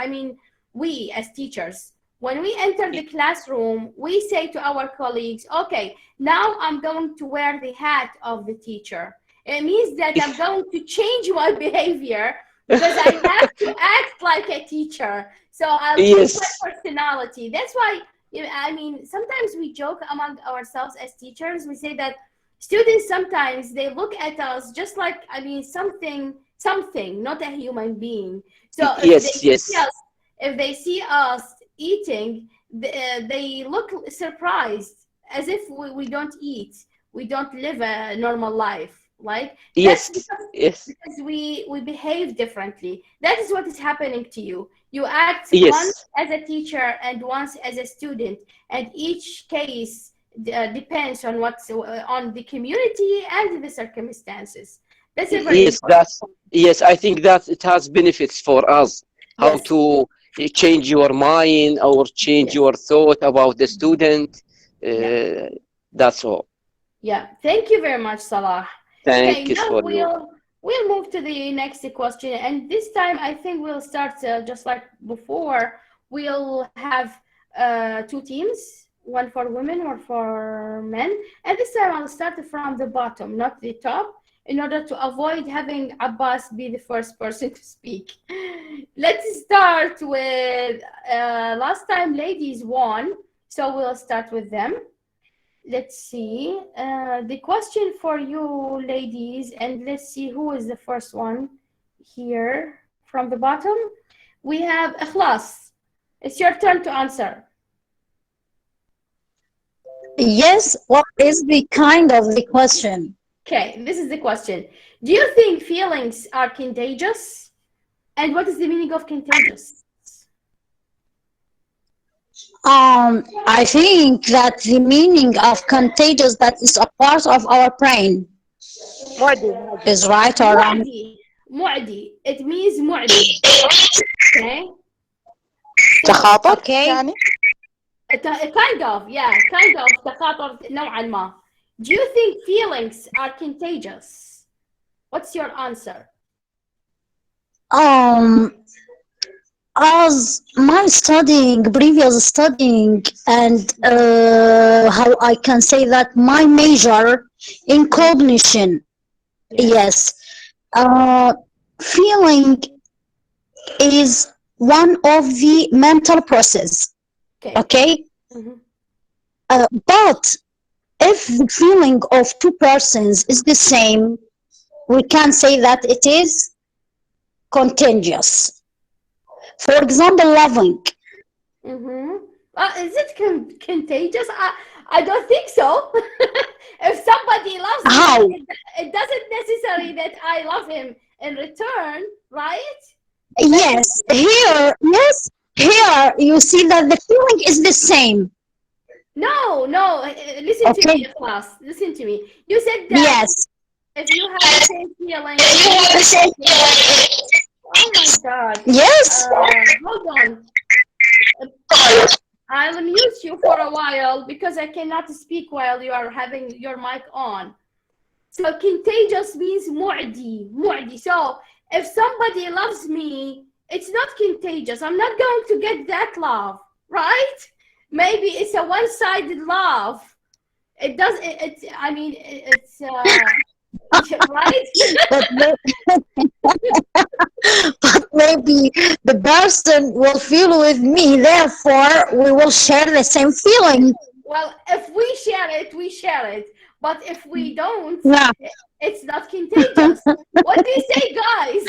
I mean, we as teachers, when we enter the classroom, we say to our colleagues, okay, now I'm going to wear the hat of the teacher. It means that I'm going to change my behavior because I have to act like a teacher. So I'll change my personality. That's why, I mean, sometimes we joke among ourselves as teachers. We say that students sometimes they look at us just like, I mean, something, not a human being. So if they see us eating, they look surprised, as if we don't eat, we don't live a normal life. Like Yes, that's yes, because we behave differently. That is what is happening to you. You act yes, once as a teacher and once as a student, and each case depends on what's on the community and the circumstances. That's a very yes. important. Yes. I think that it has benefits for us how Yes. to change your mind or change your thought about the student. That's all. Yeah. Thank you very much, Salah. Thank Okay, you now for you. we'll move to the next question, and this time I think we'll start just like before. We'll have two teams, one for women, one for men, and this time I'll start from the bottom, not the top, in order to avoid having Abbas be the first person to speak. Let's start with last time ladies won, so we'll start with them. Let's see the question for you ladies, and let's see who is the first one here from the bottom. We have Ikhlas. It's your turn to answer. Yes, what is the kind of the question? Okay, this is the question. Do you think feelings are contagious? And what is the meaning of contagious? I think that the meaning of contagious, that is a part of our brain, is right or wrong. معدي. It means معدي. Okay. تخاطر Okay. يعني Kind of, yeah, kind of تخاطر نوعا ما. Do you think feelings are contagious? What's your answer? As my previous studying, and how I can say that my major in cognition, yes, feeling is one of the mental process. Okay. But if the feeling of two persons is the same, we can say that it is contagious. For example, loving. Is it contagious? I don't think so. If somebody loves me, it doesn't necessarily that I love him in return, right? Yes, here you see that the feeling is the same. No, listen to me, class. Listen to me. You said that yes. If you have the same feeling. Oh my God. Yes. Hold on. I'll mute you for a while because I cannot speak while you are having your mic on. So contagious means mu'di. So if somebody loves me, it's not contagious. I'm not going to get that love, right? Maybe it's a one-sided love. It does. I mean, it's right. But maybe the person will feel with me. Therefore, we will share the same feeling. Well, if we share it, we share it. But if we don't, it's not contagious. What do you say, guys?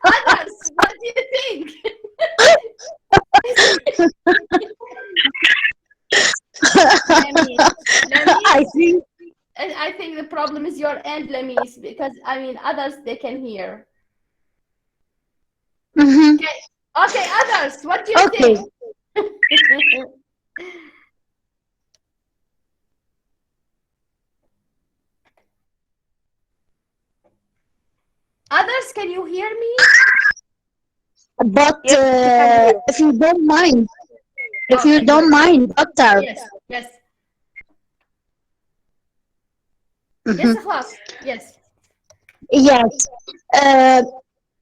Others, what do you think? I think the problem is your end, Lemis, because I mean others they can hear. Okay, others, what do you think? Others, can you hear me? But if you don't mind, doctor. Yes. Yes, class. Yes. Yes.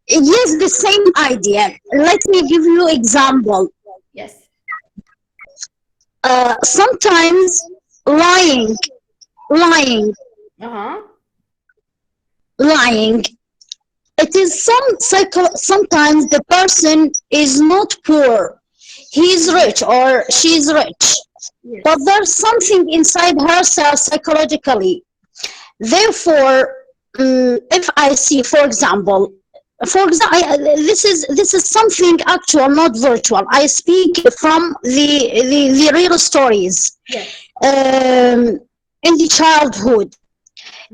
Yes, the same idea. Let me give you example. Yes. Sometimes lying. It is sometimes the person is not poor. He's rich or she's rich. Yes. But there's something inside herself psychologically. Therefore, if I see, for example, this is something actual, not virtual. I speak from the real stories. Yes. In the childhood.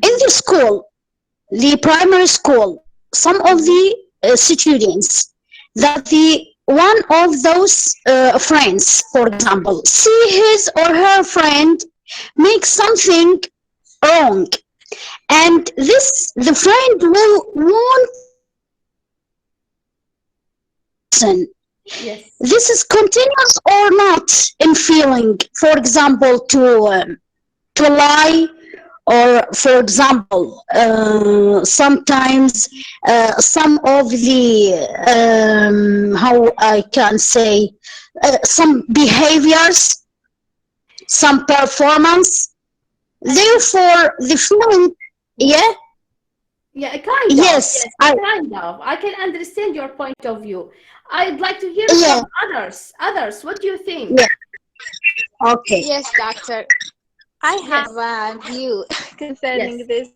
in the school, the primary school, some of the students that the one of those friends, for example, see his or her friend make something wrong, and the friend will want Yes. this is continuous or not in feeling, for example, to lie, or for example, sometimes some of the how I can say some behaviors, some performance, therefore the feeling, yeah. Yeah, kind of. Yes, Kind of. I can understand your point of view. I'd like to hear Yeah. from others. Others, what do you think? Yeah. Okay. Yes, doctor. I have a view concerning this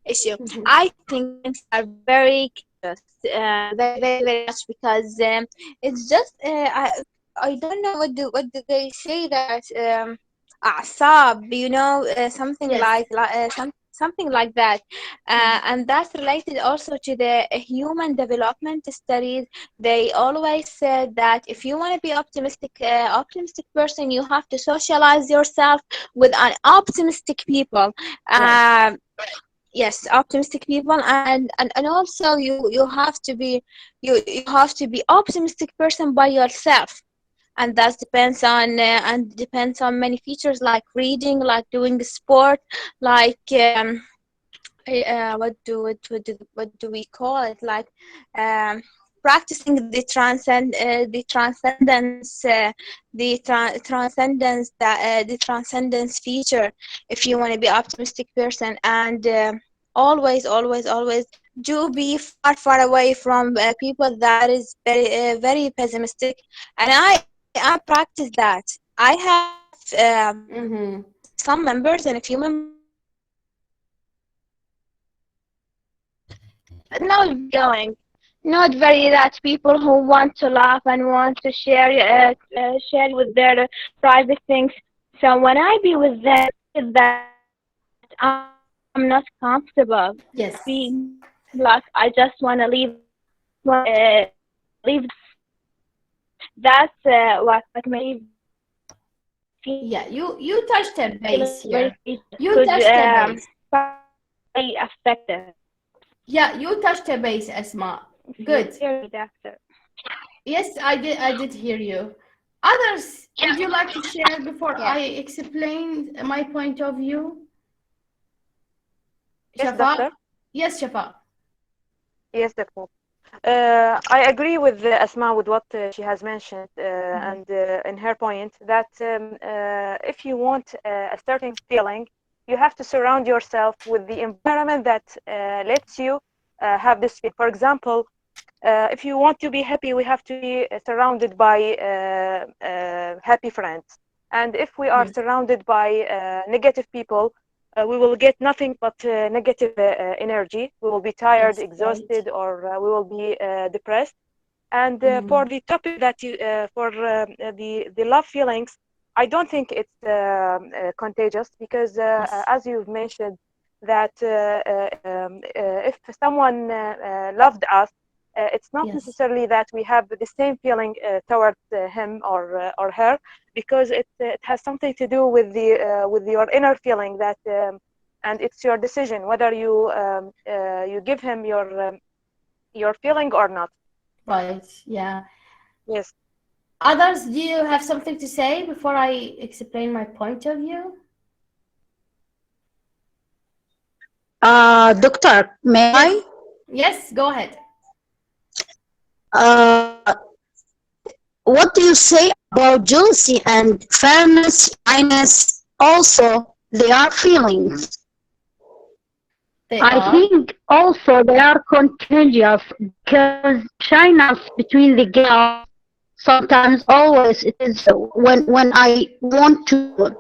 issue. I think parents are very curious, very, very, very much, because it's just I don't know what do they say that أعصاب, you know, something like something like that, and that's related also to the human development studies. They always said that if you want to be optimistic person, you have to socialize yourself with an optimistic people. Yes, optimistic people, and also you have to be you have to be optimistic person by yourself, and that depends on many features like reading, like doing sport, like what do we call it, like practicing the transcendence feature, if you want to be optimistic person. And always do be far away from people that is very very pessimistic. And I practice that. I have some members and a few members not going, not very that people who want to laugh and want to share with their private things. So when I be with them, that I'm not comfortable. Yes. Being like I just want to leave. Leave. That's what may. Yeah, you touched a base Very here. You touched a base. Very effective. Yeah, you touched a base, Asma. Good. Doctor. Yes, I did hear you. Others, would you like to share before I explain my point of view? Yes, Shafa? doctor. Yes, Shafa. Yes, doctor. I agree with Asma with what she has mentioned, and in her point that if you want a certain feeling, you have to surround yourself with the environment that lets you have this feeling. For example, if you want to be happy, we have to be surrounded by happy friends. And if we are surrounded by negative people, we will get nothing but negative energy. We will be tired, exhausted, or we will be depressed. And for the topic that you, for the love feelings, I don't think it's contagious, because as you've mentioned, that if someone loved us, it's not necessarily that we have the same feeling towards him or her, because it has something to do with your inner feeling, that and it's your decision whether you give him your feeling or not. Right. Yeah. Yes. Others, do you have something to say before I explain my point of view? Doctor, may I? Yes, go ahead. What do you say about jealousy and fairness, kindness? Also, they are feelings. I think also they are contagious, because shyness between the girls sometimes, always, it is when I want to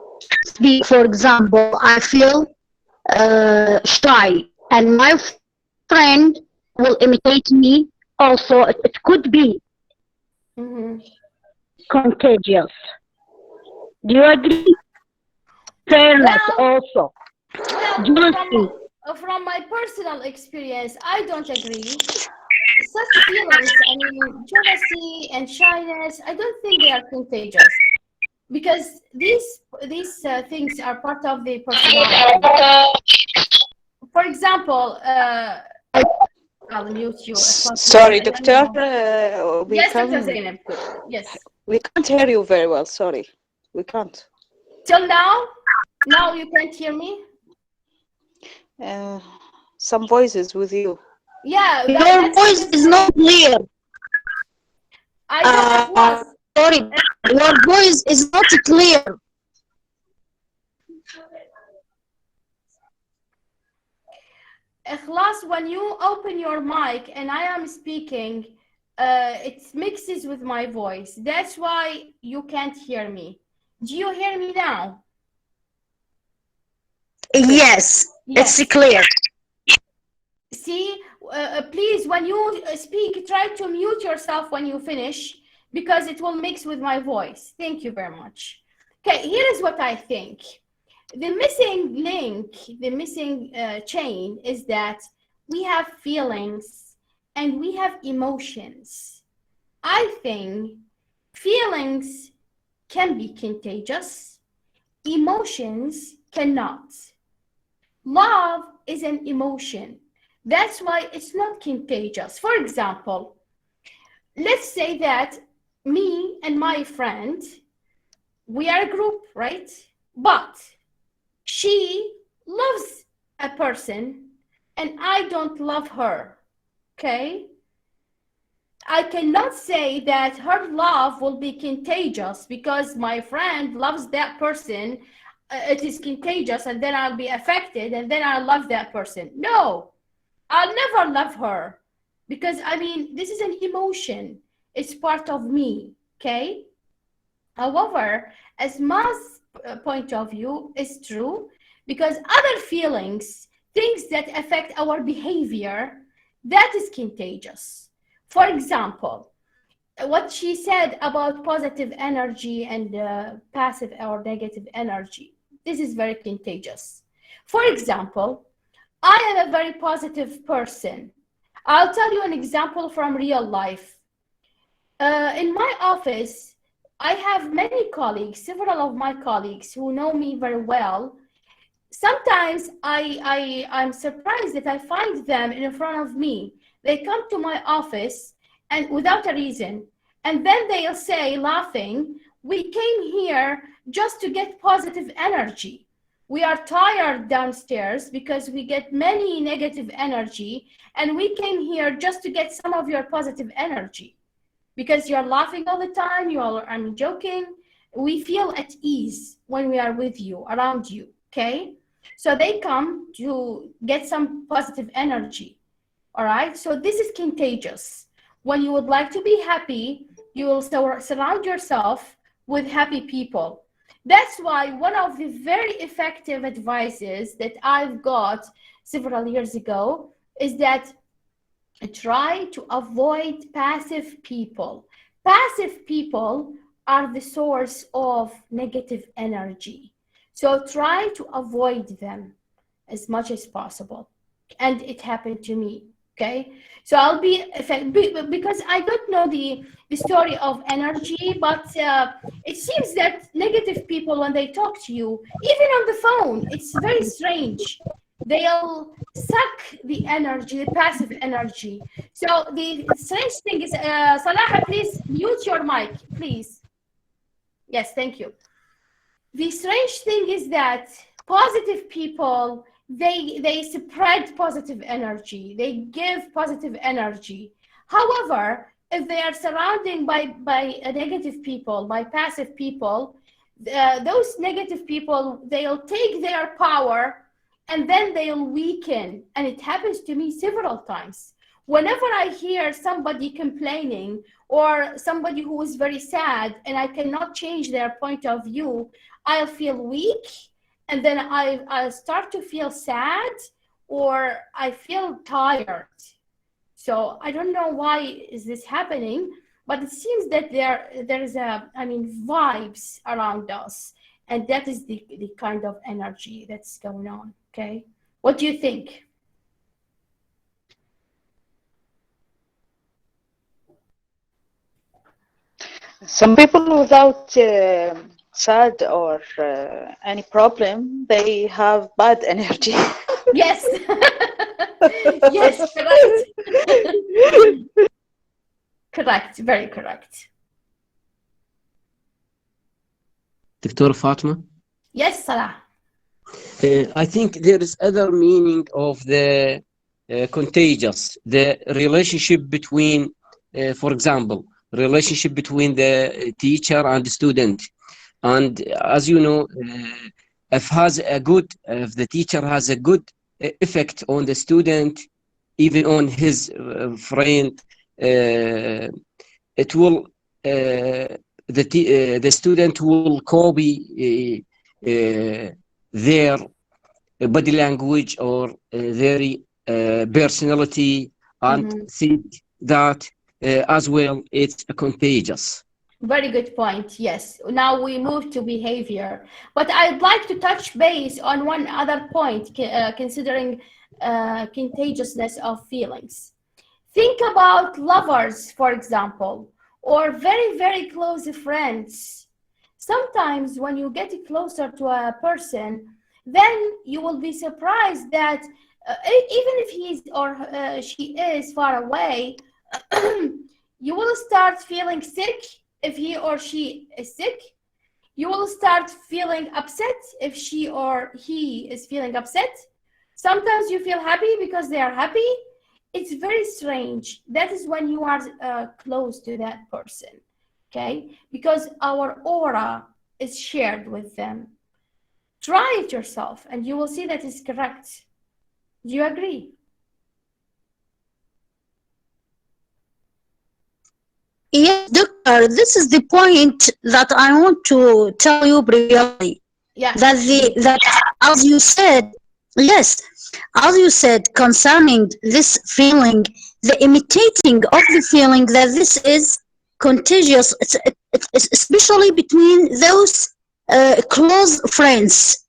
speak, for example, I feel shy, and my friend will imitate me. Also, it could be contagious. Do you agree? Fairness also. Well, Well, from my personal experience, I don't agree. Such feelings, I mean, jealousy and shyness, I don't think they are contagious, because these things are part of the personality. For example, I'll mute you. Sorry, Doctor. Yes, Dr. Zainab. Yes. We can't hear you very well. Sorry, we can't. Till now? Now you can't hear me? Some voices with you. Yeah. Your voice is not clear. I don't know. Sorry, your voice is not clear. Ikhlas, when you open your mic and I am speaking, it mixes with my voice. That's why you can't hear me. Do you hear me now? Yes, it's clear. See, please, when you speak, try to mute yourself when you finish, because it will mix with my voice. Thank you very much. Okay, here is what I think. The missing link, the missing chain is that we have feelings and we have emotions. I think feelings can be contagious, emotions cannot. Love is an emotion. That's why it's not contagious. For example, let's say that me and my friend, we are a group, right? But she loves a person and I don't love her, okay? I cannot say that her love will be contagious because my friend loves that person. It is contagious and then I'll be affected and then I'll love that person. No, I'll never love her because, I mean, this is an emotion. It's part of me, okay? However, as Ma's point of view is true, because other feelings, things that affect our behavior, that is contagious. For example, what she said about positive energy and passive or negative energy, this is very contagious. For example, I am a very positive person. I'll tell you an example from real life. In my office, I have many colleagues, several of my colleagues who know me very well. Sometimes I'm surprised that I find them in front of me. They come to my office and without a reason, and then they'll say, laughing, we came here just to get positive energy. We are tired downstairs because we get many negative energy, and we came here just to get some of your positive energy. Because you're laughing all the time, I'm joking. We feel at ease when we are with you, around you, okay? So they come to get some positive energy, all right? So this is contagious. When you would like to be happy, you will surround yourself with happy people. That's why one of the very effective advices that I've got several years ago is that try to avoid passive people. Passive people are the source of negative energy. So try to avoid them as much as possible. And it happened to me, okay? So I'll be, because I don't know the story of energy, but it seems that negative people, when they talk to you, even on the phone, it's very strange. They'll suck the energy, the passive energy. So the strange thing is, Salaha, please mute your mic, please. Yes, thank you. The strange thing is that positive people, they spread positive energy. They give positive energy. However, if they are surrounded by negative people, by passive people, those negative people, they'll take their power and then they'll weaken. And it happens to me several times. Whenever I hear somebody complaining or somebody who is very sad and I cannot change their point of view, I'll feel weak. And then I start to feel sad or I feel tired. So I don't know why is this happening, but it seems that there is vibes around us. And that is the kind of energy that's going on. Okay, what do you think? Some people without sad or any problem, they have bad energy. Yes. Yes, correct. Correct, very correct. Dr. Fatima? Yes, Salah. I think there is other meaning of the contagious, the relationship between, for example, relationship between the teacher and the student. And as you know, if the teacher has a good effect on the student, even on his friend, it will the student will copy their body language or their personality and think that as well it's contagious. Very good point. Yes. Now we move to behavior, but I'd like to touch base on one other point, considering contagiousness of feelings. Think about lovers, for example, or very, very close friends. Sometimes when you get closer to a person, then you will be surprised that even if he's or she is far away, you will start feeling sick if he or she is sick. You will start feeling upset if she or he is feeling upset. Sometimes you feel happy because they are happy. It's very strange. That is when you are close to that person, okay? Because our aura is shared with them. Try it yourself and you will see that it's correct. Do you agree? Yes, doctor, this is the point that I want to tell you previously. Yeah. That as you said, yes, as you said concerning this feeling, the imitating of the feeling that this is contagious, it's especially between those close friends.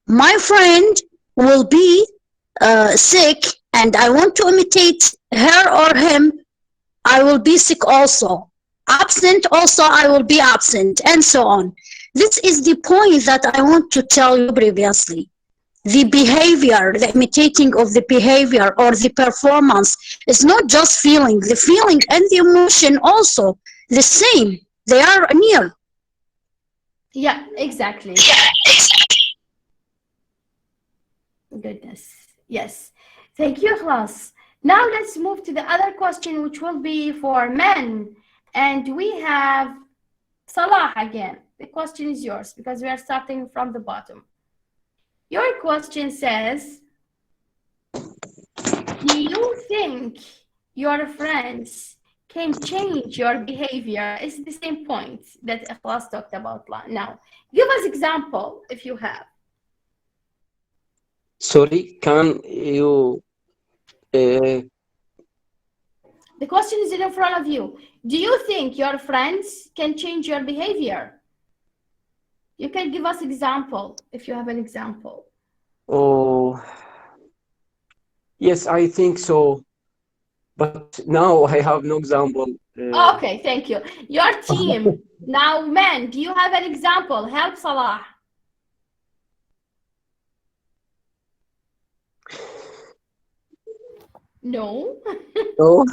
My friend will be sick and I want to imitate her or him. I will be sick also. Absent also, I will be absent, and so on. This is the point that I want to tell you previously. The behavior, the imitating of the behavior or the performance is not just feeling. The feeling and the emotion also the same. They are near. Yeah, exactly. Goodness. Yes. Thank you, Khlas. Now let's move to the other question, which will be for men. And we have Salah again. The question is yours because we are starting from the bottom. Your question says, do you think your friends can change your behavior? It's the same point that Khlas talked about now. Give us example if you have. Sorry, can you... The question is in front of you. Do you think your friends can change your behavior? You can give us example if you have an example. Oh, yes, I think so. But now I have no example. Okay, thank you. Your team. Now, men, do you have an example? Help Salah. No. No.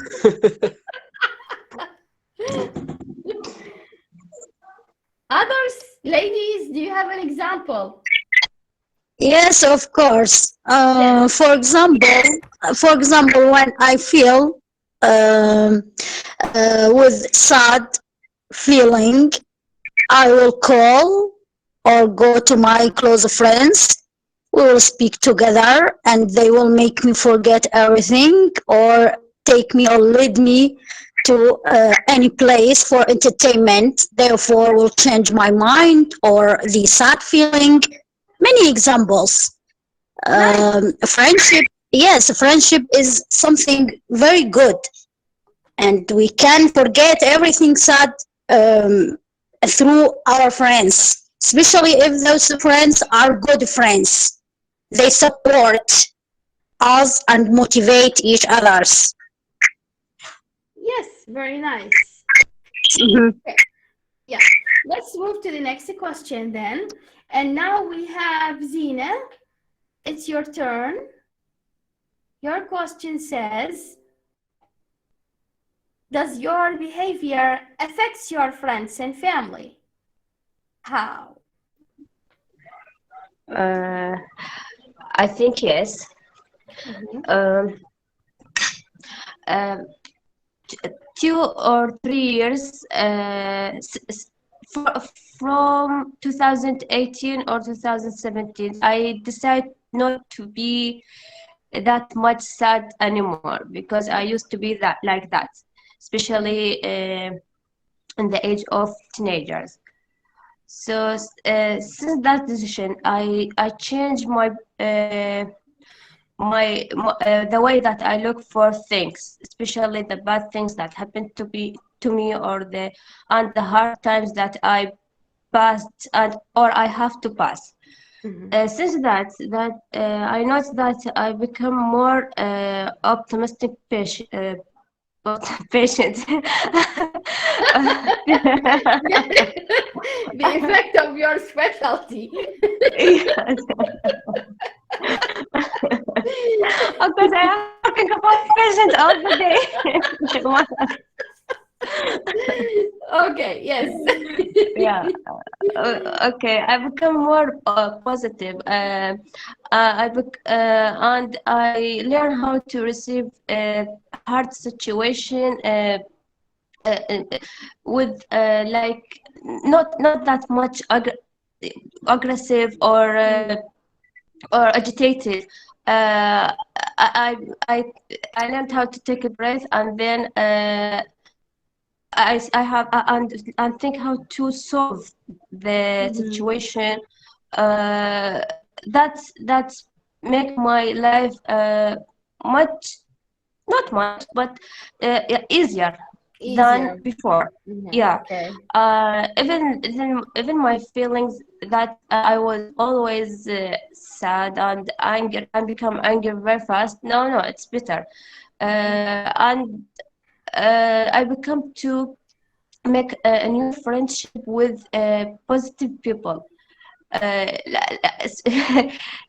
Others, ladies, do you have an example? Yes, of course. For example, when I feel with sad feeling, I will call or go to my close friends. We will speak together and they will make me forget everything or take me or lead me to any place for entertainment. Therefore, will change my mind or the sad feeling. Many examples. Friendship, yes, friendship is something very good. And we can forget everything sad through our friends, especially if those friends are good friends. they support us and motivate each others. Yes, very nice. Okay. Yeah, let's move to the next question then. And now we have Zina. It's your turn. Your question says, does your behavior affect your friends and family? How? I think yes. Mhm. 2 or 3 years from 2018 or 2017, I decided not to be that much sad anymore, because I used to be like that, especially in the age of teenagers. So since that decision, I changed the way that I look for things, especially the bad things that happen to me, or the hard times that I passed or I have to pass. Since that I noticed that I become more optimistic, patient. The effect of your specialty. Because I am working about patients all the day. Okay, yes. Yeah. Okay, I become more positive. And I learn how to receive hard situation with like not that much aggressive or agitated. I learned how to take a breath, and then I have and think how to solve the situation. That's make my life not much, but easier than before. Yeah. Okay. Even my feelings that I was always sad and angry and become angry very fast. No, it's better. And I become to make a new friendship with positive people.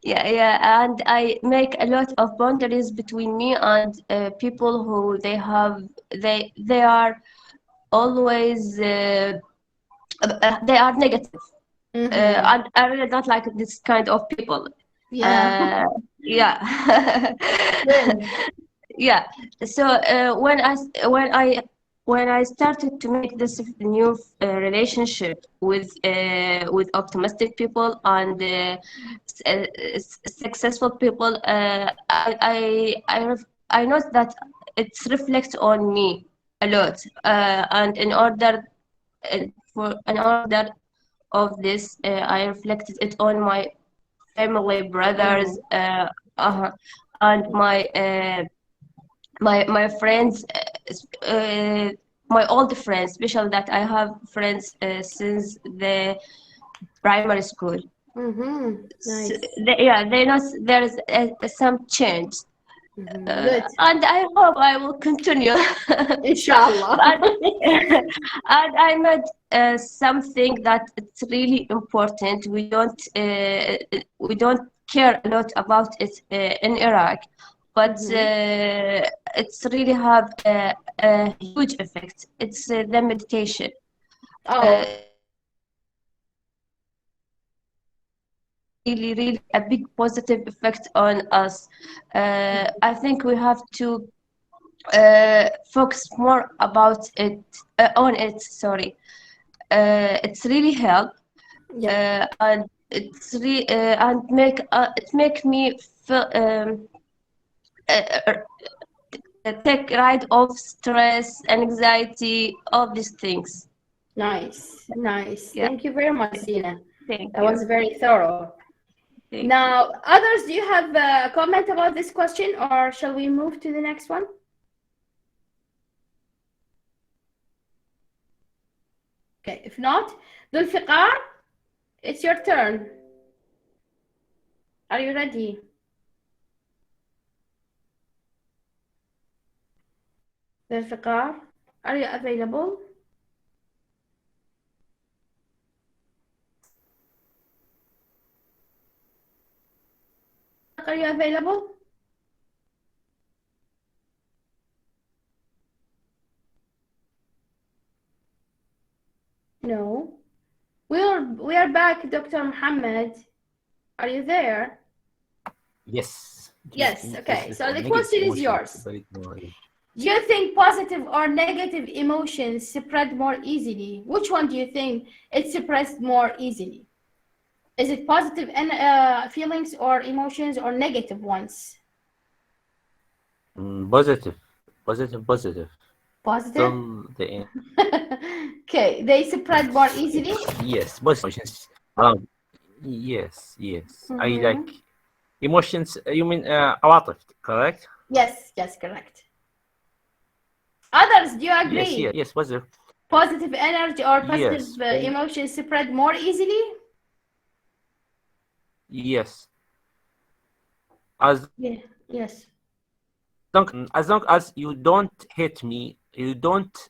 Yeah, and I make a lot of boundaries between me and people who they are always they are negative. And I really don't like this kind of people. Yeah. Yeah. Yeah. So when I started to make this new relationship with optimistic people and successful people, I noticed that it's reflects on me a lot. And in order of this, I reflected it on my family, brothers, and my friends, my old friends, especially that I have friends since the primary school. Nice. They know there's some change. Good. And I hope I will continue. Inshallah. And I made something that it's really important. We don't care a lot about it in Iraq, but it's really have a huge effect. It's the meditation. Really a big positive effect on us. I think we have to focus more about it on it. Sorry, it's really help, and it's and make me feel take right off stress, anxiety, all these things. Nice. Yeah. Thank you very much, Zina. Thank That you. was very thorough. Now, others, do you have a comment about this question, or shall we move to the next one? Okay, if not, Dhul Fiqar, it's your turn. Are you ready? Zulfiqar, are you available? Are you available? No. We are back, Dr. Muhammad. Are you there? Yes. Yes, okay. So the Negative question is emotions yours. spread more. Do you think positive or negative emotions spread more easily? Which one do you think it spreads more easily? Is it positive feelings or emotions or negative ones? Positive. Positive? Till the end. Okay, they spread more easily? Yes, positive emotions. Yes. I like emotions. You mean عواطف, correct? Yes, correct. Others, do you agree? Yes, positive. Positive energy or positive Yes. emotions spread more easily? Yes. As Yes. long as you don't hate me, you don't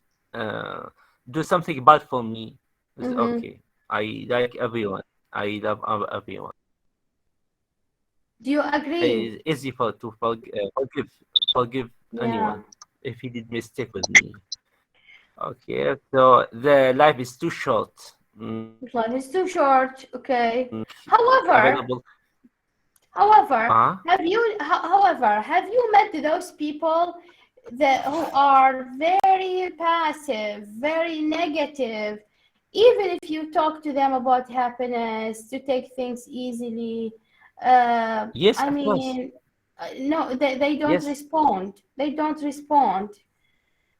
do something bad for me, it's okay. I like everyone. I love everyone. Do you agree? It's easy to forgive anyone if he did mistake with me. Okay, so the life is too short. Life is too short. Okay. Available. However, have you met those people who are very passive, very negative, even if you talk to them about happiness, to take things easily? Yes, I of course. mean, no, they don't Yes. respond. They don't respond.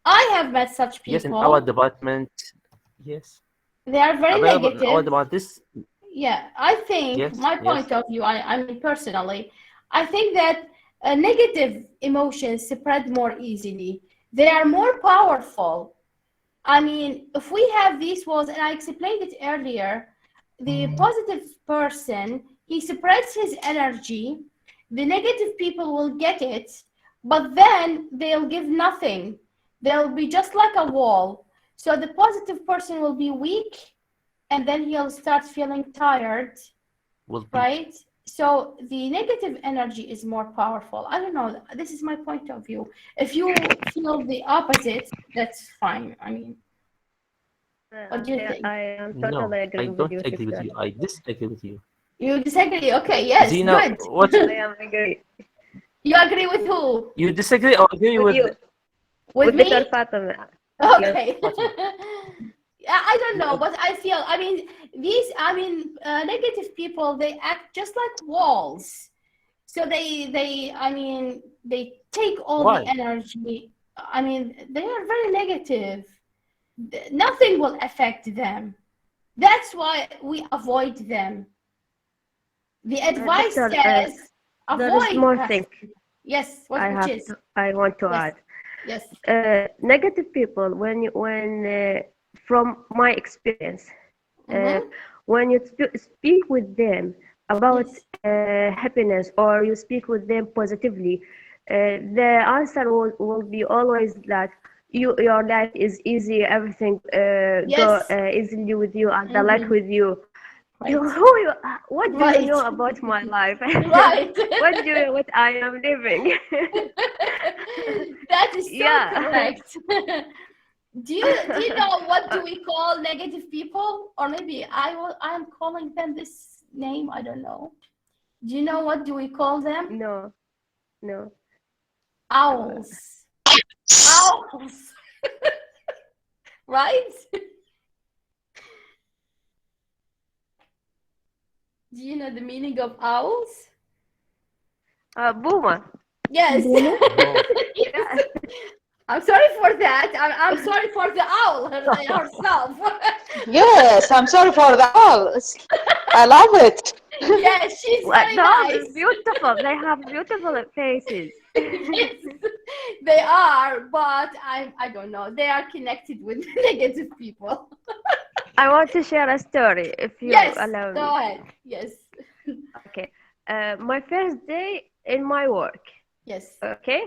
I have met such people. Yes, in our department. Yes. They are very Available negative. in our department. This. Yeah, I think Yes, my point of view, I mean personally, I think that negative emotions spread more easily. They are more powerful. I mean, if we have these walls, and I explained it earlier, the positive person, he spreads his energy. The negative people will get it, but then they'll give nothing. They'll be just like a wall. So the positive person will be weak, and then he'll start feeling tired, right? So the negative energy is more powerful. I don't know. This is my point of view. If you feel the opposite, that's fine. I mean, what do you think? I am totally agree with you, agree with sister. you. I disagree with you. You disagree? Okay, yes, Zina, good. what? I am agree. You agree with who? You disagree or agree with you? With me? Dr. Fatima. Okay. I don't know, but I feel, I mean, negative people, they act just like walls. So they take all the energy. I mean, they are very negative. Nothing will affect them. That's why we avoid them. The advice says avoid. There is more thing. Yes, I want to add. Yes. Negative people, from my experience, when you speak with them about happiness, or you speak with them positively, the answer will be always that your life is easy, everything go easily with you, and I like with you. What do you know about my life? Right. What I am living? That is so correct. Do you know what do we call negative people? Or maybe I'm calling them this name, I don't know. Do you know what do we call them? No. Owls. Owls. Right? Do you know the meaning of owls? Boomer. Yes. Yes. I'm sorry for that. I'm sorry for the owl herself. Yes, I'm sorry for the owl. I love it. Yes, she's very nice. Beautiful. They have beautiful faces. Yes, they are, but I don't know. They are connected with negative people. I want to share a story, if you allow me. Go ahead. Yes. Okay. my first day in my work. Yes. Okay.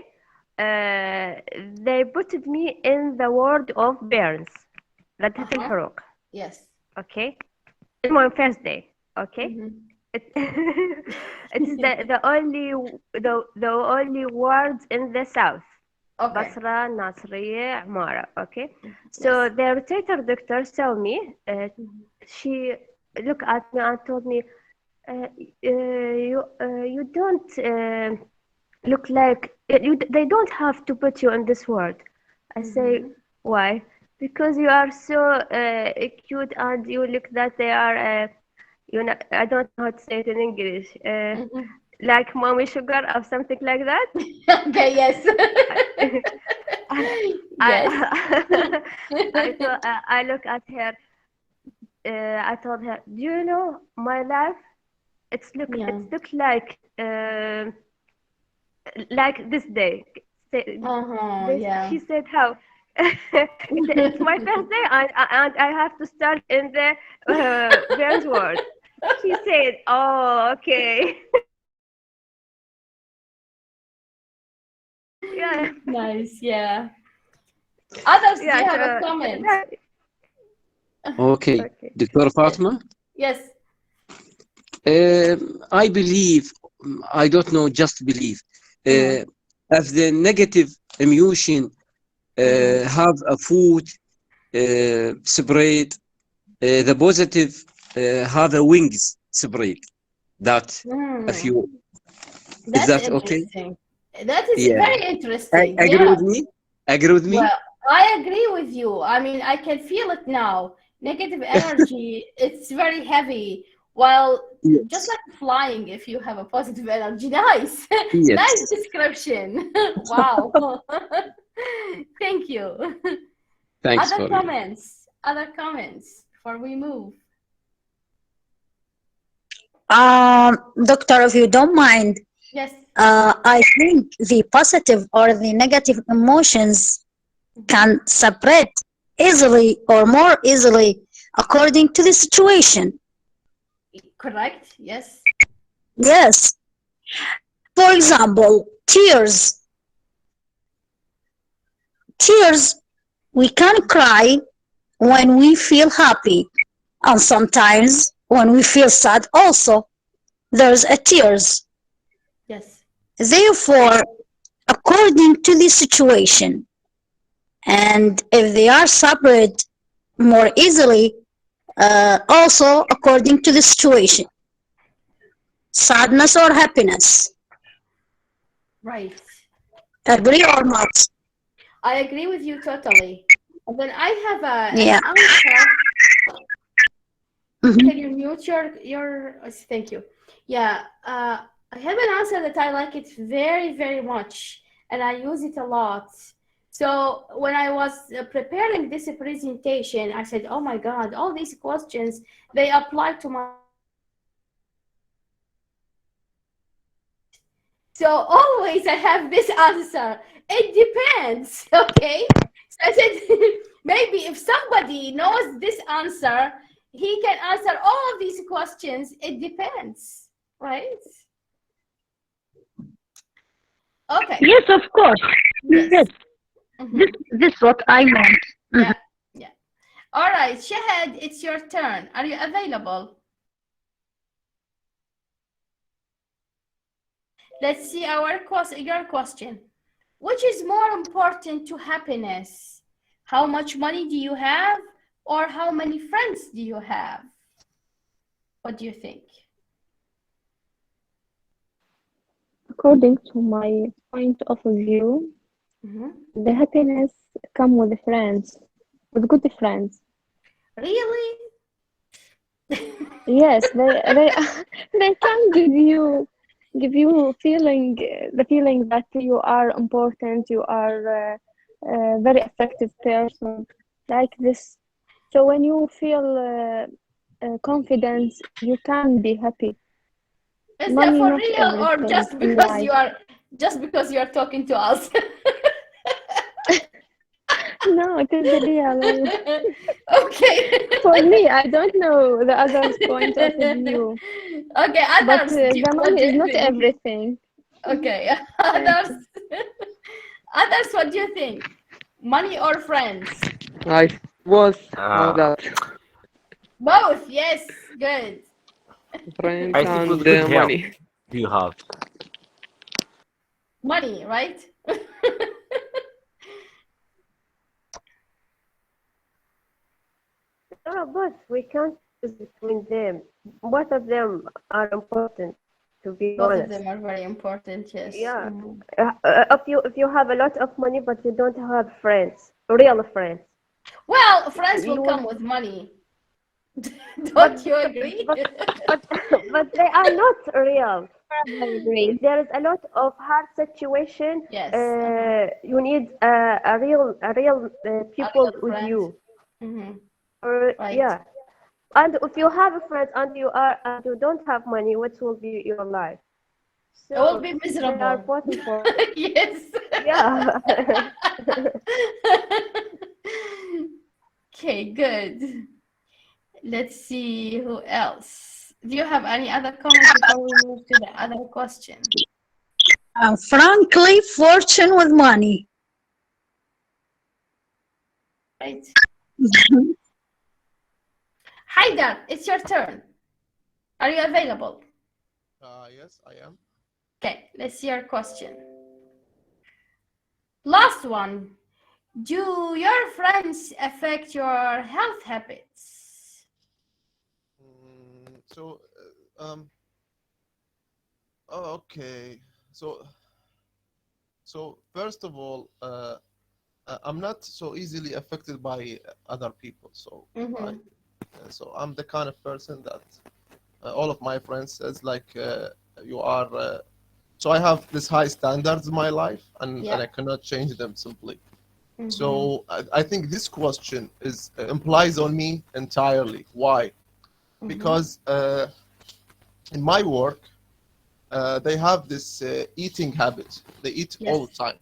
They put me in the ward of burns. ردة الحروق. Yes. Okay. In my first day. Okay. It's the only wards in the south. Okay. Basra, Nasriya, Amara. Okay. So the rotator doctor saw me. She looked at me and told me, you don't look like they don't have to put you in this ward. I say, why? Because you are so cute and you look that they are I don't know how to say it in English, like mommy sugar or something like that. Okay, yes. Yes. I look at her. I told her, do you know my life? It's look like this day. She said, how? It's my first day and I have to start in the Ben's word. She said, oh, okay. Yeah. Nice, yeah. Others, do you have a comment? Okay. Dr. Fatima? Yes. I believe, I don't know, just believe, if the negative emotion have a food separate, the positive have a wings separate. That if you, That's is that okay? That is very interesting. Agree with me? Agree with me? Well, I agree with you. I mean, I can feel it now. Negative energy, it's very heavy. While just like flying, if you have a positive energy, nice. Yes. Nice description. Wow. Thank you. Thanks Other for comments? Other comments before we move? Doctor, if you don't mind, Yes. I think the positive or the negative emotions can separate easily or more easily according to the situation. Correct, yes. Yes. For example, tears. Tears, we can cry when we feel happy, and sometimes when we feel sad also, there's a tears. Yes. Therefore, according to the situation, and if they are separate more easily, also according to the situation, sadness or happiness. Right. Agree or not? I agree with you totally. And then I have an answer. Can you mute your thank you. Yeah, I have an answer that I like it very, very much, and I use it a lot. So when I was preparing this presentation, I said, oh my God, all these questions, they apply to my. So always I have this answer. It depends, okay? So I said, maybe if somebody knows this answer, he can answer all of these questions. It depends, right? Okay. Yes, of course. Yes. This is what I meant. Yeah, yeah. All right, Shahad, it's your turn. Are you available? Let's see your question. Which is more important to happiness? How much money do you have, or how many friends do you have? What do you think? According to my point of view, the happiness comes with friends, with good friends. Really? Yes, they can give you the feeling that you are important, you are a very effective person, like this. So when you feel confidence, you can be happy. Is Money, that for not real, or everything just because you are talking to us? No, it is real. Okay. For me, I don't know the other's point of view. Okay, But others. the What money do is you not think? everything. Okay, others. Others, what do you think? Money or friends? I was on Uh, that. Both. Yes. Good. Friends I think and with good health money. do you have? Money, right? But we can't choose between them. Both of them are important, to be Both of honest. them are very important. Yes. Yeah. Mhm. If you have a lot of money but you don't have friends, real friends, Well, friends will you come will. with money. But Don't you agree? but but they are not real. I agree. There is a lot of hard situation. Yes. You need a real people real with friend. you. Mhm. Right. Yeah. And if you have a friend and you don't have money, what will be your life? It will So be they are miserable. both important. Yes. Yeah. Okay, good. Let's see who else. Do you have any other comments before we move to the other question? Frankly, fortune with money. Right. Haidar, it's your turn. Are you available? Yes, I am. Okay, let's see your question. Last one. Do your friends affect your health habits? So, okay. So first of all, I'm not so easily affected by other people. So Mhm. so I'm the kind of person that all of my friends says like you are. So I have this high standards in my life, and Yeah. I cannot change them simply. Mhm. So I think this question is implies on me entirely. Why? Because in my work, they have this eating habit. They eat all the time,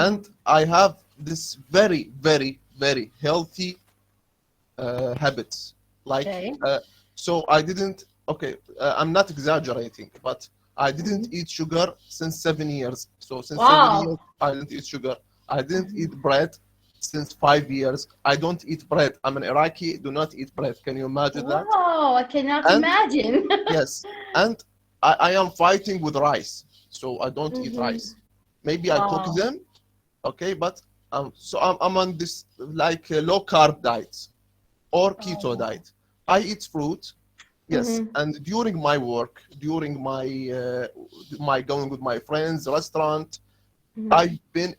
and I have this very, very, very healthy habits. Like, Okay. so I didn't. Okay, I'm not exaggerating, but I didn't eat sugar since 7 years. So since 7 years, Wow. I didn't eat sugar. I didn't eat bread since 5 years. I don't eat bread. I'm an Iraqi. Do not eat bread. Can you imagine that? Wow, I cannot And imagine. yes, and I am fighting with rice. So I don't eat rice. Maybe I cook Wow. them, okay, but so I'm on this like low carb diet or keto diet. I eat fruit, yes, and during my work, during my going with my friends restaurant, I've been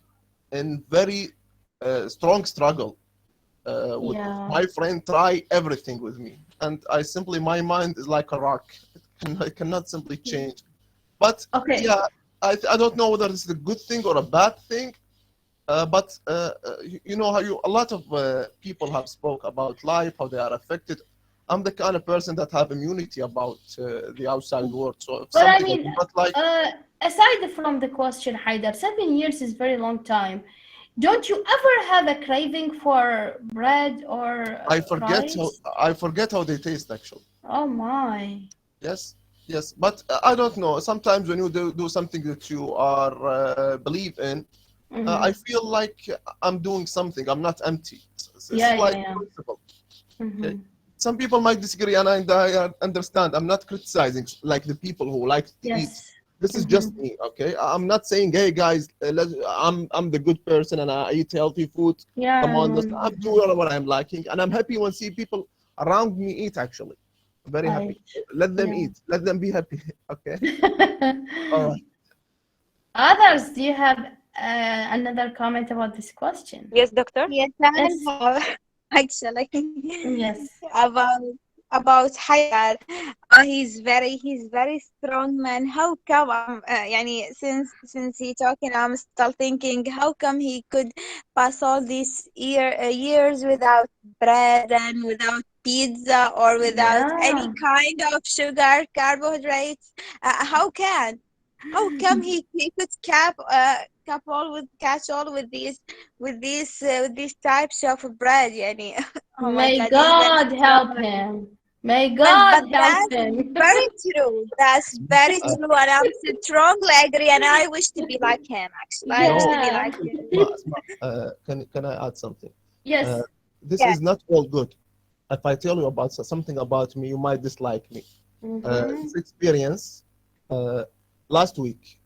in very strong struggle with Yeah. my friend try everything with me, and I simply my mind is like a rock. I cannot simply change. But Okay. yeah, I don't know whether it's a good thing or a bad thing. But you know how a lot of people have spoke about life, how they are affected. I'm the kind of person that have immunity about the outside world. So if But I something I mean, do not like, aside from the question, Haidar, 7 years is very long time. Don't you ever have a craving for bread or rice? I forget how they taste actually. Oh my. Yes, yes, but I don't know. Sometimes when you do something that you are believe in, I feel like I'm doing something. I'm not empty. It's Yeah, like yeah, yeah. principle. Okay? Some people might disagree, and I understand. I'm not criticizing like the people who like to eat. Yes. This is just me, okay? I'm not saying, hey guys, I'm the good person and I eat healthy food. Yeah. Come on, I'm doing what I'm liking, and I'm happy when see people around me eat. Actually, I'm very happy. Let them eat. Let them be happy. Okay. All right. Others, do you have another comment about this question? Yes, doctor. Yes, I have actually. Yes. About Haidar. He's very strong man. How come يعني since he talking, I'm still thinking how come he could pass all these years without bread and without pizza or without any kind of sugar carbohydrates. How come he could catch all with these types of bread يعني. Oh my May God, he's very God help strong. him. My But God, that's Dalton. very true. That's very true, and I'm strongly agree. And I wish to be like him. Actually, I wish to be Yeah. like him. Can I add something? Yes. This Yes. is not all good. If I tell you about something about me, you might dislike me. This experience last week,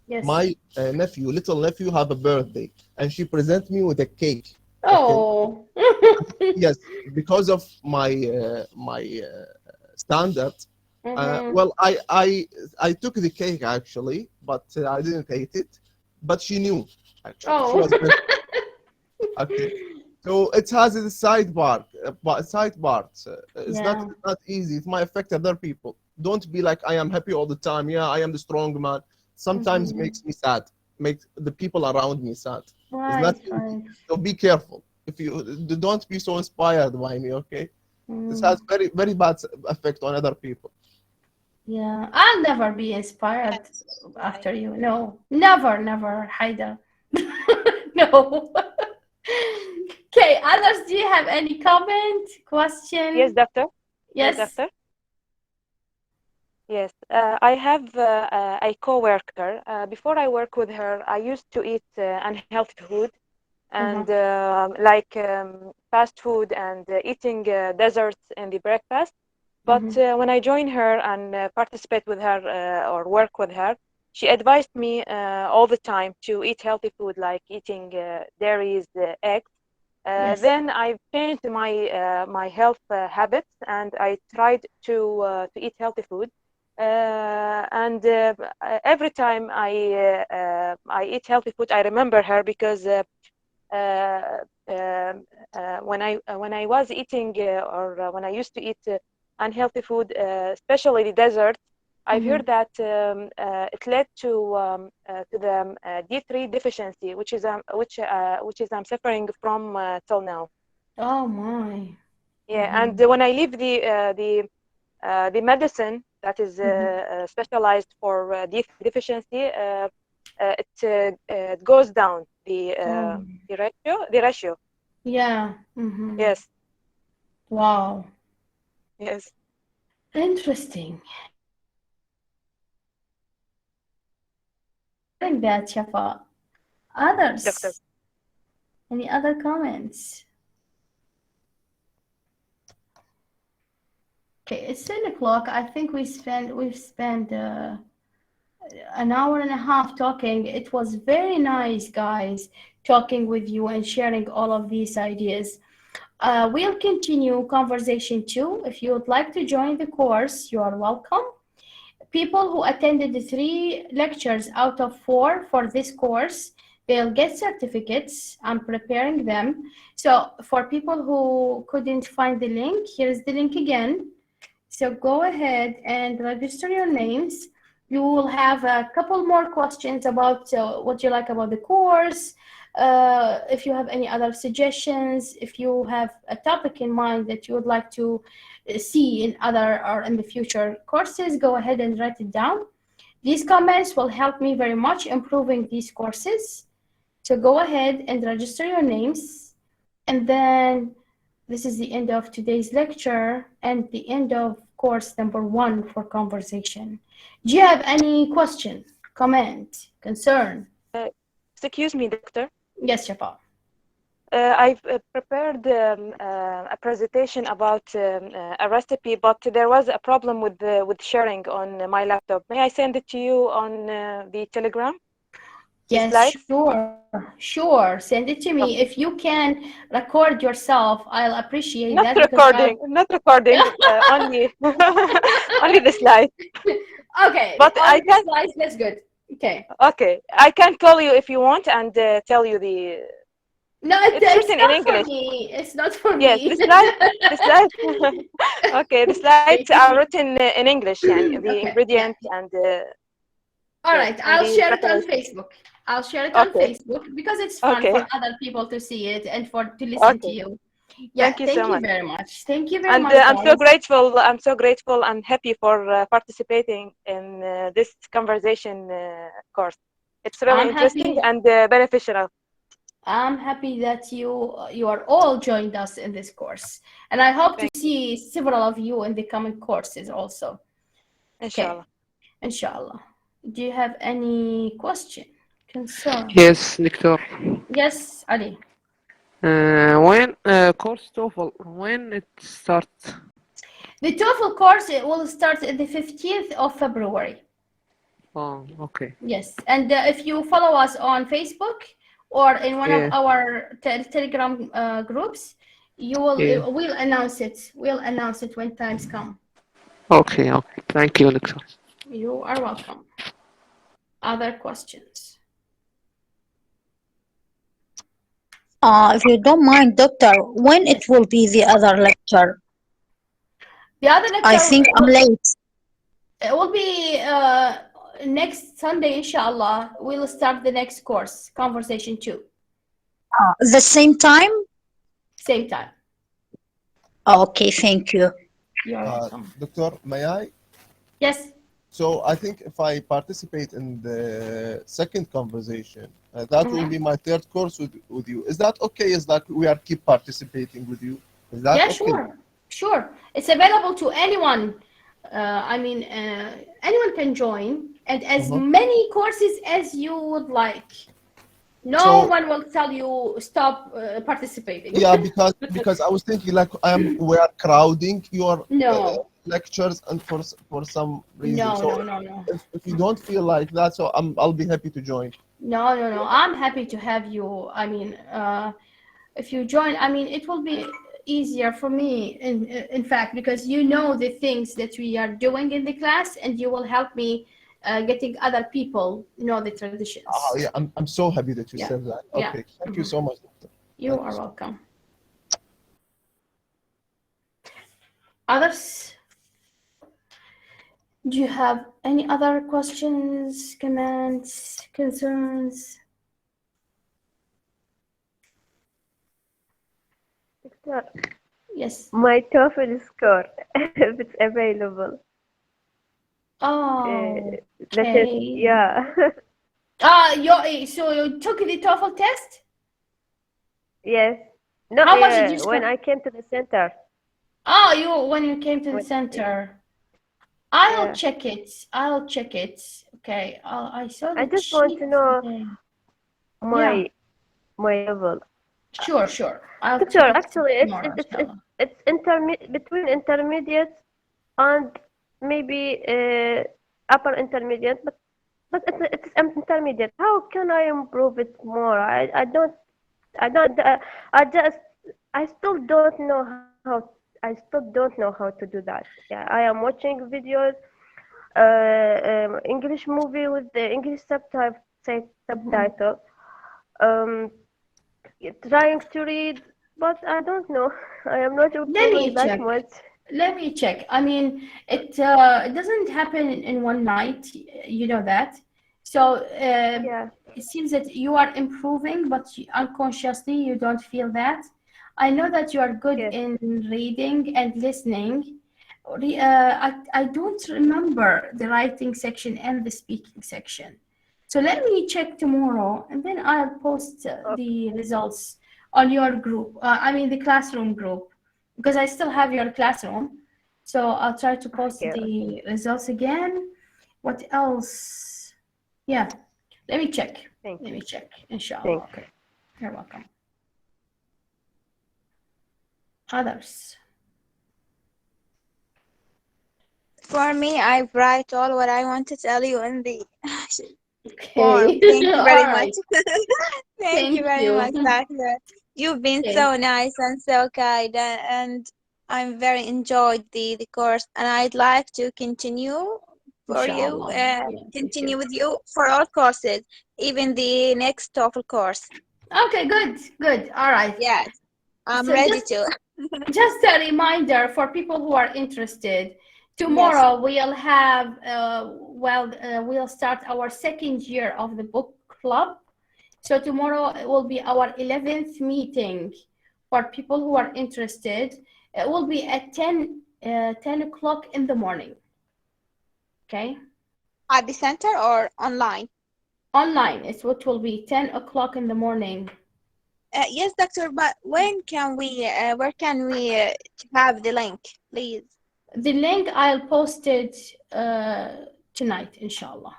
Yes. my little nephew, have a birthday, and she present me with a cake. Oh. Yes, because of my standard. Well, I took the cake actually, but I didn't eat it. But she knew actually. She Oh. was very, okay. So it has a side part. It's Yeah. not easy. It might affect other people. Don't be like I am happy all the time. Yeah, I am the strong man. Sometimes makes me sad. Makes the people around me sad. It's not Right, easy. right. So be careful. If you don't be so inspired by me, okay? This has very very bad effect on other people. Yeah, I'll never be inspired after you. No, never, never, Haida. No. Okay, others, do you have any comment, question? Yes, doctor. Yes. Doctor. Yes, I have a coworker. Before I work with her, I used to eat unhealthy food and like fast food and eating desserts in the breakfast. But when I join her and participate with her or work with her, she advised me all the time to eat healthy food, like eating dairies, eggs. Yes. Then I changed my health habits and I tried to eat healthy food. And every time I eat healthy food, I remember her because when I was eating or when I used to eat unhealthy food, especially the desserts, I've heard that it led to the D3 deficiency, which is I'm suffering from till now. Oh my. Yeah, and when I leave the medicine that is specialized for D3 deficiency, it goes down the ratio. Yeah. Yes. Wow. Yes. Interesting. Like that, Shafa. Others? Doctor. Any other comments? Okay, it's 10 o'clock. I think we've spent an hour and a half talking. It was very nice, guys, talking with you and sharing all of these ideas. We'll continue conversation 2. If you would like to join the course, you are welcome. People who attended the 3 lectures out of 4 for this course, they'll get certificates. I'm preparing them. So for people who couldn't find the link, here's the link again. So go ahead and register your names. You will have a couple more questions about what you like about the course. If you have any other suggestions, if you have a topic in mind that you would like to see in other or in the future courses, go ahead and write it down. These comments will help me very much improving these courses. So go ahead and register your names. And then this is the end of today's lecture and the end of course number 1 for conversation. Do you have any question, comment, concern? Excuse me, doctor. Yes, Shafa. I've prepared a presentation about a recipe, but there was a problem with sharing on my laptop. May I send it to you on the Telegram? Yes, sure. Send it to me. Okay. If you can record yourself, I'll appreciate not that. Recording, not recording, only only the slide. Okay, but I can. Slides, that's good. Okay. Okay, I can call you if you want and tell you the. No, it's written in not English. For me. It's not for yes, me. the slides. Okay, the slides are written in English, and the ingredients and. All right, I'll share it on Facebook. I'll share it on Facebook because it's fun for other people to see it and to listen to you. Yeah, thank you so much. Very much. Thank you very and, much. I'm so grateful. I'm so grateful and happy for participating in this conversation course. It's really interesting and beneficial. I'm happy that you are all joined us in this course, and I hope to see several of you in the coming courses also. Inshallah. Okay. Inshallah. Do you have any question, concern? Yes, Doctor. Yes, Ali. When course TOEFL, when it starts? The TOEFL course, it will start at the 15th of February. Oh, okay. Yes, and if you follow us on Facebook or in one of our Telegram groups, you will we'll announce it. We'll announce it when times come. Okay, okay. Thank you, Doctor. You are welcome. Other questions? If you don't mind, Doctor, when it will be the other lecture? The other lecture, I think I'm late. It will be next Sunday, inshallah. We'll start the next course, Conversation 2. The same time? Same time. Okay, thank you. You're welcome. Doctor, may I? Yes. So I think if I participate in the second conversation, that will be my third course with you. Is that okay? Is that we are keep participating with you? Is that okay? Sure. Sure. It's available to anyone. Anyone can join, and as many courses as you would like. No one will tell you stop participating. Yeah, because I was thinking like we are crowding your lectures, and for some reason. No. If you don't feel like that, so I'll be happy to join. No. I'm happy to have you. If you join, it will be easier for me, in fact, because you know the things that we are doing in the class, and you will help me getting other people know the traditions. Oh yeah, I'm so happy that you said that. Okay, thank you so much, Doctor. You are welcome. Others? Do you have any other questions, comments, concerns? Doctor, yes. My TOEFL score, if it's available. Oh, that is, yeah. So you took the TOEFL test? Yes. No, How much did you score? when I came to the center. When you came to the center. I'll check it. Okay. I saw the I just want to know my level. Sure. Doctor, actually, it's between intermediate and maybe upper intermediate, but it's intermediate. How can I improve it more? I still don't know how. I still don't know how to do that. Yeah, I am watching videos, English movie with the English subtitle, trying to read, but I don't know. I am not improving that much. Let me check. It doesn't happen in one night. You know that. So it seems that you are improving, but unconsciously you don't feel that. I know that you are good in reading and listening. I don't remember the writing section and the speaking section. So let me check tomorrow, and then I'll post the results on your group. The classroom group, because I still have your classroom. So I'll try to post the results again. What else? Yeah, let me check. Let me check, inshallah. Okay, you're welcome. Others? For me, I write all what I want to tell you in the form. Thank you very much. Thank you very much, Doctor. You've been so nice and so kind, and I'm very enjoyed the course, and I'd like to continue continue with you for all courses, even the next TOEFL course. Okay, good. All right. Yes, I'm ready to. Just a reminder for people who are interested. Tomorrow we'll have we'll start our second year of the book club. So tomorrow it will be our 11th meeting for people who are interested. It will be at 10 o'clock in the morning. Okay. At the center or online? Online. It's what will be 10 o'clock in the morning. Yes, doctor, but when can we, where can we have the link, please? The link I'll post it tonight, inshallah.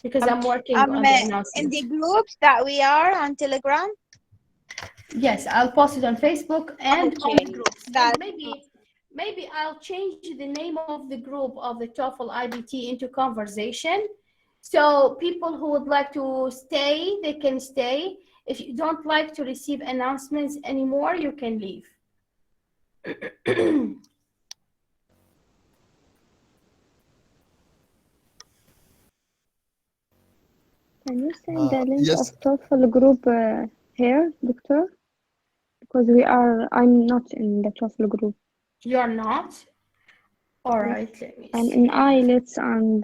Because I'm working on the in announcement. the groups that we are on Telegram. Yes, I'll post it on Facebook and on the groups. That Maybe I'll change the name of the group of the TOEFL IBT into conversation. So people who would like to stay, they can stay. If you don't like to receive announcements anymore, you can leave. Can you send the link yes. of TOEFL group here, Doctor? Because I'm not in the TOEFL group. You're not? All right, let me I'm see. in IELTS and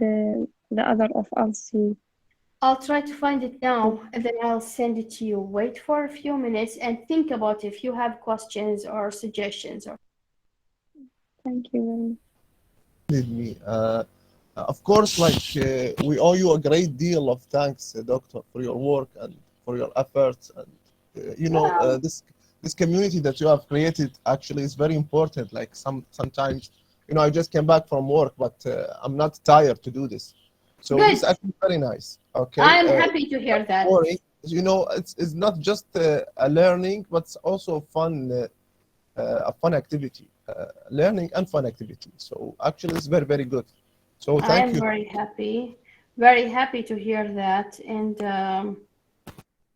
the other of LC. I'll try to find it now and then I'll send it to you. Wait for a few minutes and think about if you have questions or suggestions. Thank you very much. With me. Of course, like we owe you a great deal of thanks, Doctor, for your work and for your efforts. And you know, this community that you have created actually is very important. Like sometimes, you know, I just came back from work, but I'm not tired to do this. So Good. this is actually very nice. Okay. I'm happy to hear that. You know, it's not just a learning, but it's also a fun activity, learning and fun activity. So actually, it's very, very good. So thank you. I'm very happy to hear that. And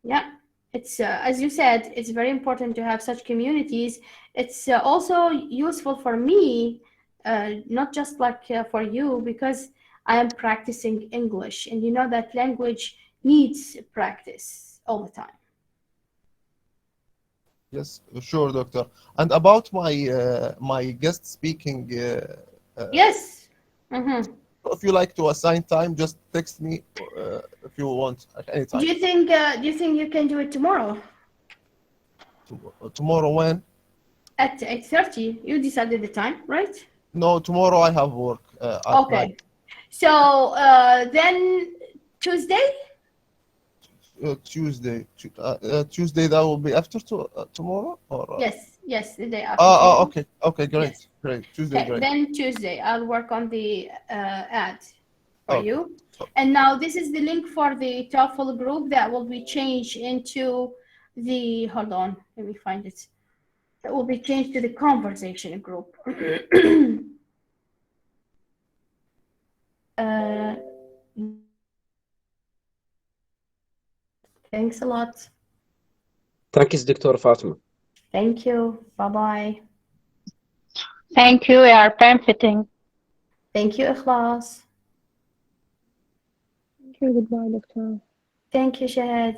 yeah, it's as you said, it's very important to have such communities. It's also useful for me, not just like for you, because I am practicing English, and you know that language needs practice all the time. Yes, sure, Doctor. And about my my guest speaking. Yes. If you like to assign time, just text me if you want at any time. Do you think you can do it tomorrow? Tomorrow when? At 8:30. You decided the time, right? No, tomorrow I have work. Okay. Night. So then Tuesday? Tuesday. Tuesday, that will be after tomorrow? Or, Yes, the day after. Okay, great, Yes. great. Tuesday, Okay, great. then Tuesday, I'll work on the ad for you. And now this is the link for the TOEFL group that will be changed into the, hold on, let me find it. That will be changed to the conversation group. Thanks a lot. Thank you, Dr. Fatima. Thank you. Bye-bye. Thank you. We are benefiting. Thank you, Ikhlas. Thank you. Goodbye, Doctor. Thank you, Shahad.